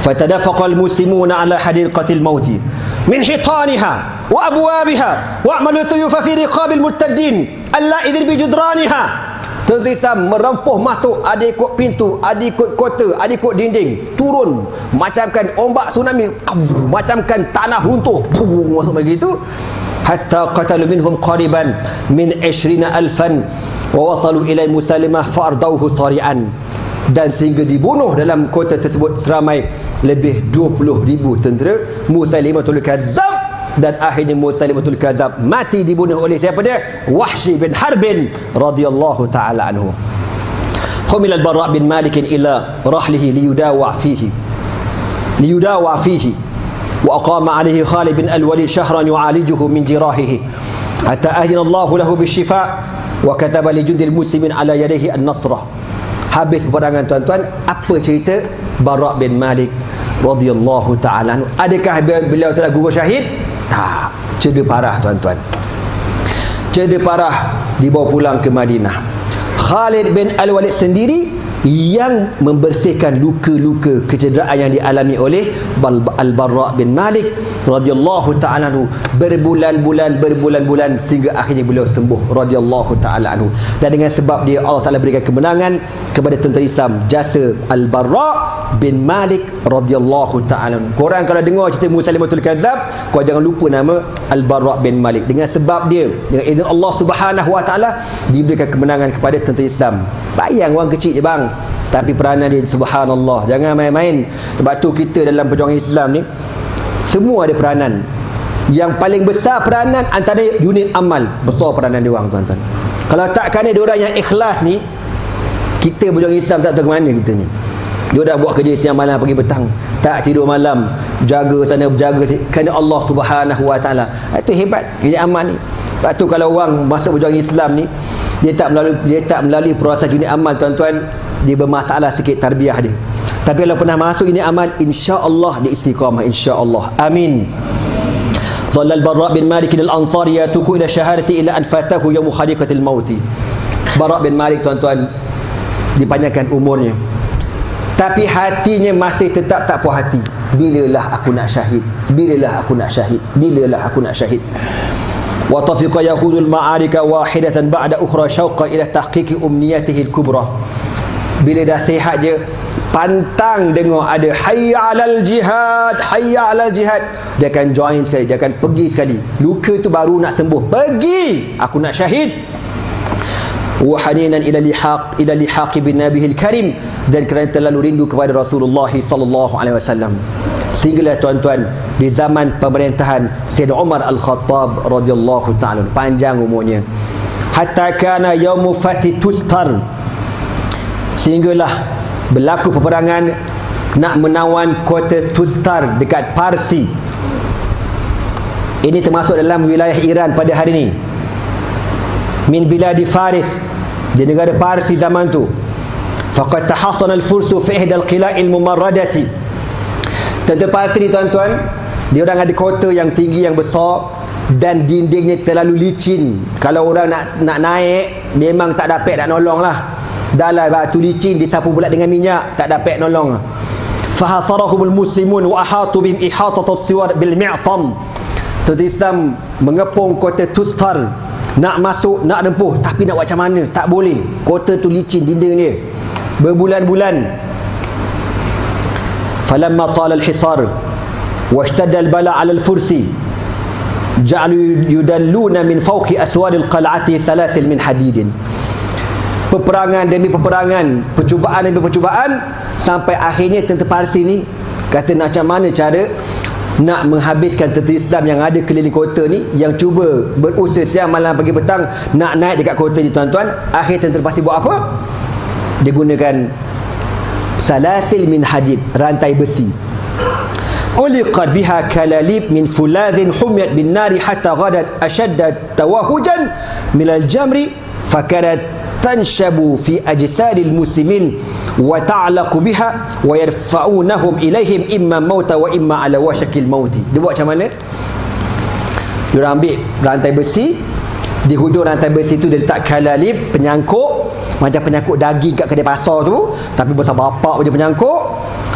Fatadafaqal muslimuna ala hadiqatil mauti min hitaniha wa abwabiha wa amalu thuyufa fi riqabil murtaddin alla idhir bi judraniha. Tentera Islam merempuh masuk, ada ikut pintu, ada ikut kota, ada ikut dinding, turun macamkan ombak tsunami, macamkan tanah runtuh, masuk begitu. Hatta qatalu minhum qariban min 20,000 wa wasalu ila Musailimah fa ardauhu sari'an. Dan sehingga dibunuh dalam kota tersebut seramai lebih 20,000 tentera Musailimatul Kazzab. Dan akhirnya Musailimatul Kazzab mati dibunuh oleh siapa dia? Wahsy bin Harbin radhiyallahu ta'ala anhu. Humila al-Bara' bin Malik ila rahlihi liyudawa fihi wa aqama alayhi Khalid bin al-Walid shahran yu'alijuhu min jirahihi hatta ahina Allah lahu bishifa wa kataba li jundil muslimin ala yadihi an-nasrah. Habis peperangan tuan-tuan, apa cerita Bara' bin Malik radhiyallahu ta'ala anhu? Adakah beliau telah gugur syahid? Tak. Cedera parah tuan-tuan. Cedera parah, dibawa pulang ke Madinah. Khalid bin Al-Walid sendiri yang membersihkan luka-luka kecederaan yang dialami oleh Al-Barra' bin Malik radhiyallahu ta'ala anhu, berbulan-bulan sehingga akhirnya beliau sembuh radhiyallahu ta'ala anhu. Dan dengan sebab dia, Allah Ta'ala berikan kemenangan kepada tentera Islam, jasa Al-Barra' bin Malik radhiyallahu ta'ala anhu. Korang kalau dengar cerita Musailimatul Kadzab, kau jangan lupa nama Al-Barra' bin Malik. Dengan sebab dia, dengan izin Allah Subhanahu wa ta'ala, diberikan kemenangan kepada tentera Islam. Bayang orang kecil je bang, tapi peranan dia subhanallah, jangan main-main. Sebab tu kita dalam perjuangan Islam ni semua ada peranan. Yang paling besar peranan antara unit amal, besar peranan dia orang, tuan-tuan. Kalau tak kerana dia orang yang ikhlas ni, kita berjuang Islam tak tahu ke mana kita ni. Dia dah buat kerja siang malam pagi petang, tak tidur malam, jaga sana berjaga kerana Allah Subhanahu wa ta'ala. Itu hebat unit amal ni. Sebab tu kalau orang masuk berjuang Islam ni, dia tak melalui proses unit amal, tuan-tuan, dia bermasalah sikit tarbiyah dia. Tapi kalau pernah masuk unit amal, insya-Allah dia istiqamah, insya-Allah. Amin. Zalla al-Barra' bin Malik al-Ansari yatuqu ila syahadati ila an fatahu yawm khaliqatil maut. Barra' bin Malik, tuan-tuan, dipanjangkan umurnya, tapi hatinya masih tetap tak puas hati. Bilalah aku nak syahid, bilalah aku nak syahid, bilalah aku nak syahid. Wa tafiqa yahudul ma'arika wahidatan ba'da ukhra syauqan ila tahqiqi umniyatihi al-kubra. Bila dah sihat je, pantang dengar ada hayya 'alal jihad, hayya 'alal jihad, dia akan join sekali, dia akan pergi sekali. Luka tu baru nak sembuh, pergi, aku nak syahid. Wa haninan ila lihaq bin nabiyil karim, dan kerana terlalu rindu kepada Rasulullah sallallahu alaihi wasallam. Sehinggalah, tuan-tuan, di zaman pemerintahan Sayyidina Umar Al-Khattab radhiyallahu ta'ala, panjang umurnya, hatta kana yaumu fati Tustar, sehinggalah berlaku peperangan nak menawan kota Tustar dekat Parsi. Ini termasuk dalam wilayah Iran pada hari ini, min biladi Faris, di negara Parsi zaman tu. Faqad tahassana al-fursu fi ihda al-qila'il mumarradati. Tentera Parsi ni, tuan-tuan, dia orang ada kota yang tinggi, yang besar, dan dindingnya terlalu licin. Kalau orang nak naik, memang tak dapat nak nolong lah. Dah lah batu licin, disapu pula dengan minyak, tak dapat nolong. Fahasarahumul muslimun wa ahatu bihim ihatatus siwar bil mi'sam. Tentera Islam mengepung kota Tustar, nak masuk, nak rempuh, tapi nak buat macam mana? Tak boleh. Kota tu licin dinding dia, berbulan-bulan. Falamma tala al-hisar washtadda al-bala' 'ala al-fursi ja'alu yudalluna min fawqi aswar al-qal'ati thalathin min hadidin. Peperangan demi peperangan, percubaan demi percubaan, sampai akhirnya tentera Parsi ni kata nak macam mana cara nak menghabiskan tentera Islam yang ada keliling kota ni, yang cuba berusaha siang malam pagi petang nak naik dekat kota ni, tuan-tuan. Akhir tentera Parsi buat apa? Dia gunakan salasil min hadid, rantai besi. Uliqat biha kalalib min fuladhin humyat bin nari hatta ghadat ashadda tawahujan min al-jamri fakarat tanshabu fi ajsadil muslimin wa ta'laqu biha wa yarfa'unahum ilaihim imma mauta wa imma ala washakil mauti. Dia buat macam mana? Dia ambil rantai besi, di hujung rantai besi tu dia letak kalalib, penyangkuk, macam penyangkuk daging kat kedai pasar tu, tapi besar bapak punya penyangkuk,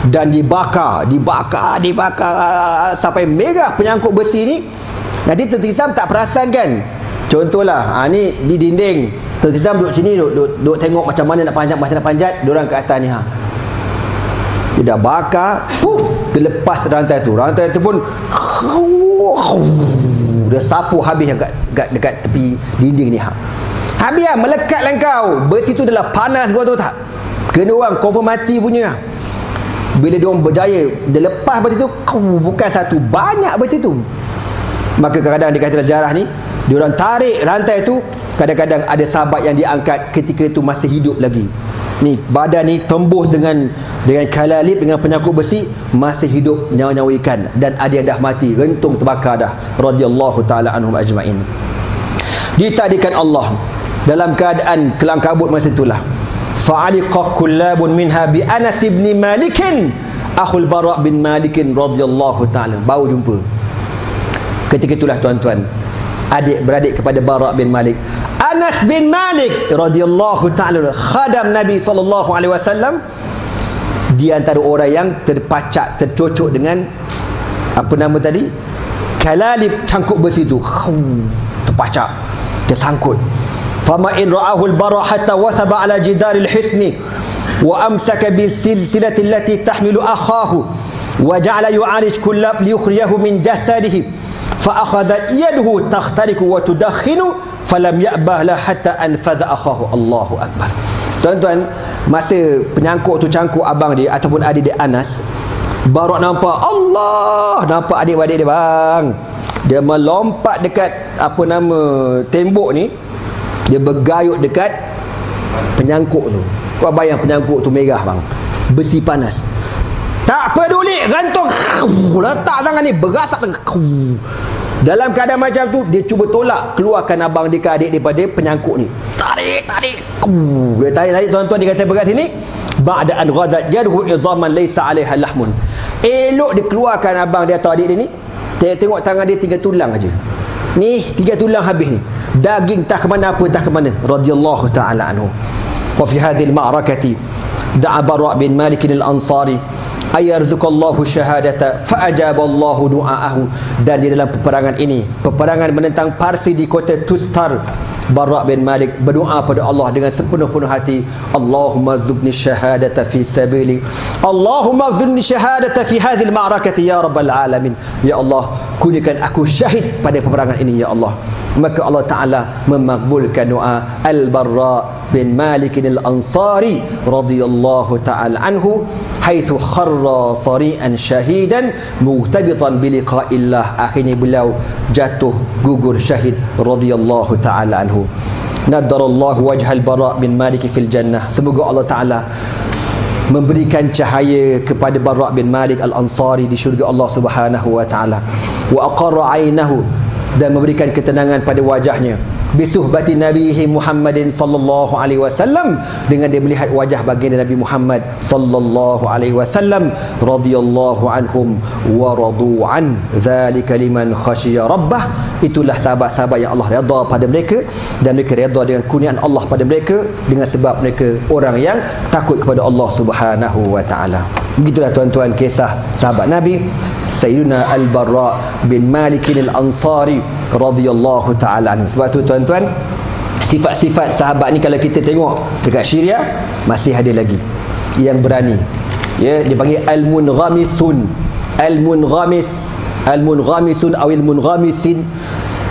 dan dibakar sampai merah penyangkuk besi ni. Nanti tentera Islam tak perasan kan. Contohlah, ni di dinding, tentera Islam duduk sini, duduk tengok macam mana nak panjat, diorang kat atas ni. Dia dah bakar, dia lepas rantai tu pun dia sapu habis yang dekat tepi dinding ni. Habis lah, melekat lah kau. Besi tu adalah panas, kau tahu tak? Kena orang confirm mati punya. Bila dia orang berjaya, dia lepas besi tu, bukan satu, banyak besi tu. Maka kadang-kadang dikatakan sejarah ni, dia orang tarik rantai tu, kadang-kadang ada sahabat yang diangkat ketika itu masih hidup lagi. Ni badan ni tembus dengan kalalib, dengan penyangkut besi, masih hidup nyawa-nyawa ikan, dan ada yang dah mati, rentung terbakar dah, radhiyallahu ta'ala anhum ajma'in. Ditadikan Allah dalam keadaan kelam kabut masa itulah. Fa'aliqa kullabun minha bi Anas ibn Malik akhul Barra' bin Malik radhiyallahu ta'ala. Baru jumpa ketika itulah, tuan-tuan, adik beradik kepada Barra' bin Malik. Anas bin Malik radhiyallahu ta'ala, khadam Nabi SAW, di antara orang yang terpacak, tercocok dengan apa nama tadi, kalalib, cangkuk besi tu, terpacak, tersangkut. Fama in ra'ahu al-bara hatta wasaba ala jidar al-hisni wa amsaka bisilsilati allati tahmilu akhahu wa ja'ala yu'alij kullab liyukhrijahu min jasadihi fa akhadha yaduhu takhtariku wa tudakhinu falam ya'bah la hatta anfadha akhahu. Allahu akbar. Tuan-tuan, masa penyangkut tu cangkuk abang dia ataupun adik dia Anas, baru nampak Allah, nampak adik-adik dia bang, dia melompat dekat apa nama tembok ni, dia bergayut dekat penyangkut tu. Kau bayang penyangkut tu merah bang, besi panas, tak peduli, gantung, letak tangan ni, berasak tangan. Dalam keadaan macam tu, dia cuba tolak, keluarkan abang dia ke adik daripada penyangkut ni. Tarik. Dia tarik, tuan-tuan, dia kata berat sini. Ba'da an ghadat yadhu izaman laysa 'alaiha lahmun. Elok dikeluarkan abang dia atau adik dia ni. Tengok tangan dia 3 tulang aja. Ni 3 tulang habis ni. Daging tak ke mana apa tak ke mana. Radhiyallahu ta'ala anhu. Wa fi hadhihi al-ma'rakati da'a Bara' bin Malik al-Ansari ayarzuqallahu syahadata fa'ajaballahu du'aahu. Dan di dalam peperangan ini, peperangan menentang Parsi di kota Tustar, Bara' bin Malik berdoa pada Allah dengan sepenuh-penuh hati, Allahumma rzuqni syahadata fi sabili, Allahumma rzuqni syahadata fi hadhil ma'rakati ya rabbal alamin. Ya Allah, kurniakan aku syahid pada peperangan ini ya Allah. Maka Allah Ta'ala memakbulkan doa Al-Bara' bin Malik al-Ansari radhiyallahu ta'ala anhu, haitsu kharra sari'an syahidan mughtabitan bi liqa'illah. Akhirnya beliau jatuh gugur syahid radhiyallahu ta'ala anhu. Nadarallahu wajhal Bara' bin Malik fil jannah. Semoga Allah Ta'ala memberikan cahaya kepada Bara' bin Malik al-Ansari di syurga Allah Subhanahu wa ta'ala. Wa aqarra 'ainahu, dan memberikan ketenangan pada wajahnya, bisuhbati nabihi Muhammadin sallallahu alaihi wasallam, dengan dia melihat wajah baginda Nabi Muhammad sallallahu alaihi wasallam. Radhiyallahu anhum wa radu an, zalika liman khashiya rabbah. Itulah sahabat-sahabat yang Allah redha pada mereka, dan mereka redha dengan kurniaan Allah pada mereka dengan sebab mereka orang yang takut kepada Allah Subhanahu wa taala. Begitulah tuan-tuan kisah sahabat Nabi Sayyidina Al-Bara' bin Malik al-Ansari radhiyallahu ta'ala anhu. Sebab tu tuan-tuan, sifat-sifat sahabat ni kalau kita tengok dekat Syria masih ada lagi yang berani. Ya, dipanggil al-munghamisun, al-munghamisun atau al-munghamisin.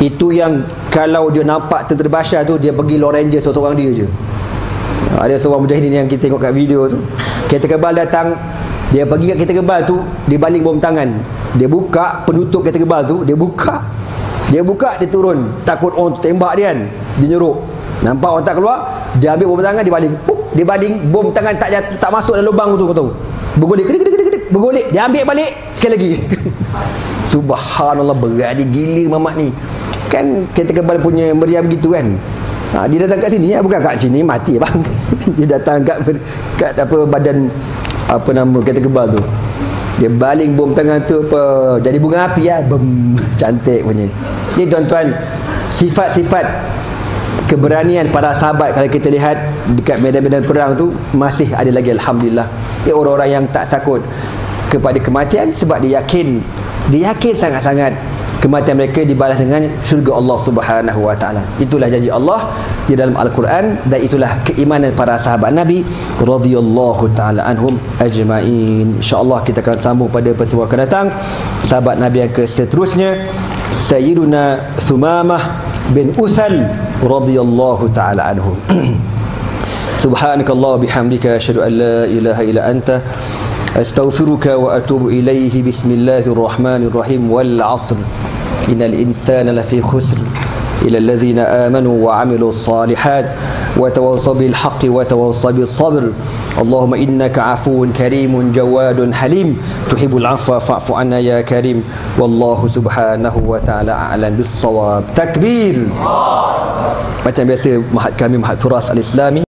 Itu yang kalau dia nampak tentera Bashar tu, dia pergi Lone Ranger seorang dia je. Ada seorang mujahidin yang kita tengok kat video tu, kereta kebal datang, dia pergi kat kereta kebal tu, dia baling bom tangan, dia buka penutup kereta kebal tu, dia buka, dia turun, takut orang tu tembak dia kan, dia nyuruk, nampak orang tak keluar, dia ambil bom tangan, dia baling, dia baling, bom tangan tak jatuh, tak masuk dalam lubang tu, kau tahu, bergolek, bergolek, dia ambil balik sekali lagi. Subhanallah, berani gila mamat ni kan. Kereta kebal punya meriam gitu kan. Dia datang kat sini, bukan kat sini mati bang. Dia datang kat apa badan apa nama kereta kebal tu, dia baling bom tangan tu apa, jadi bunga api ya, bem, cantik punya. Jadi tuan-tuan, sifat-sifat keberanian para sahabat kalau kita lihat dekat medan-medan perang tu masih ada lagi, alhamdulillah. Dia orang-orang yang tak takut kepada kematian sebab dia yakin sangat-sangat kematian mereka dibalas dengan syurga Allah Subhanahu wa taala. Itulah janji Allah di dalam Al-Quran, dan itulah keimanan para sahabat Nabi radhiyallahu taala anhum ajmain. Insya-Allah kita akan sambung pada pertemuan akan datang. Sahabat Nabi yang seterusnya, Sayyiduna Thumamah bin Usal radhiyallahu taala anhu. Subhanakallah bihamdika asyhadu an la ilaha illa anta astaghfiruka wa atubu ilaihi. Bismillahirrahmanirrahim. Wal 'asr innal insana lafi khusr illa allazina amanu wa 'amilus salihat wa tawassaw bil haqqi wa tawassaw bis sabr. Allahumma innaka 'afuwun karimun jawadun halim tuhibbul 'afwa fa'fu 'anna ya karim. Wallahu subhanahu wa ta'ala a'lam bis shawab. Takbir. Macam biasa, kami Mahat Turas Al-Islami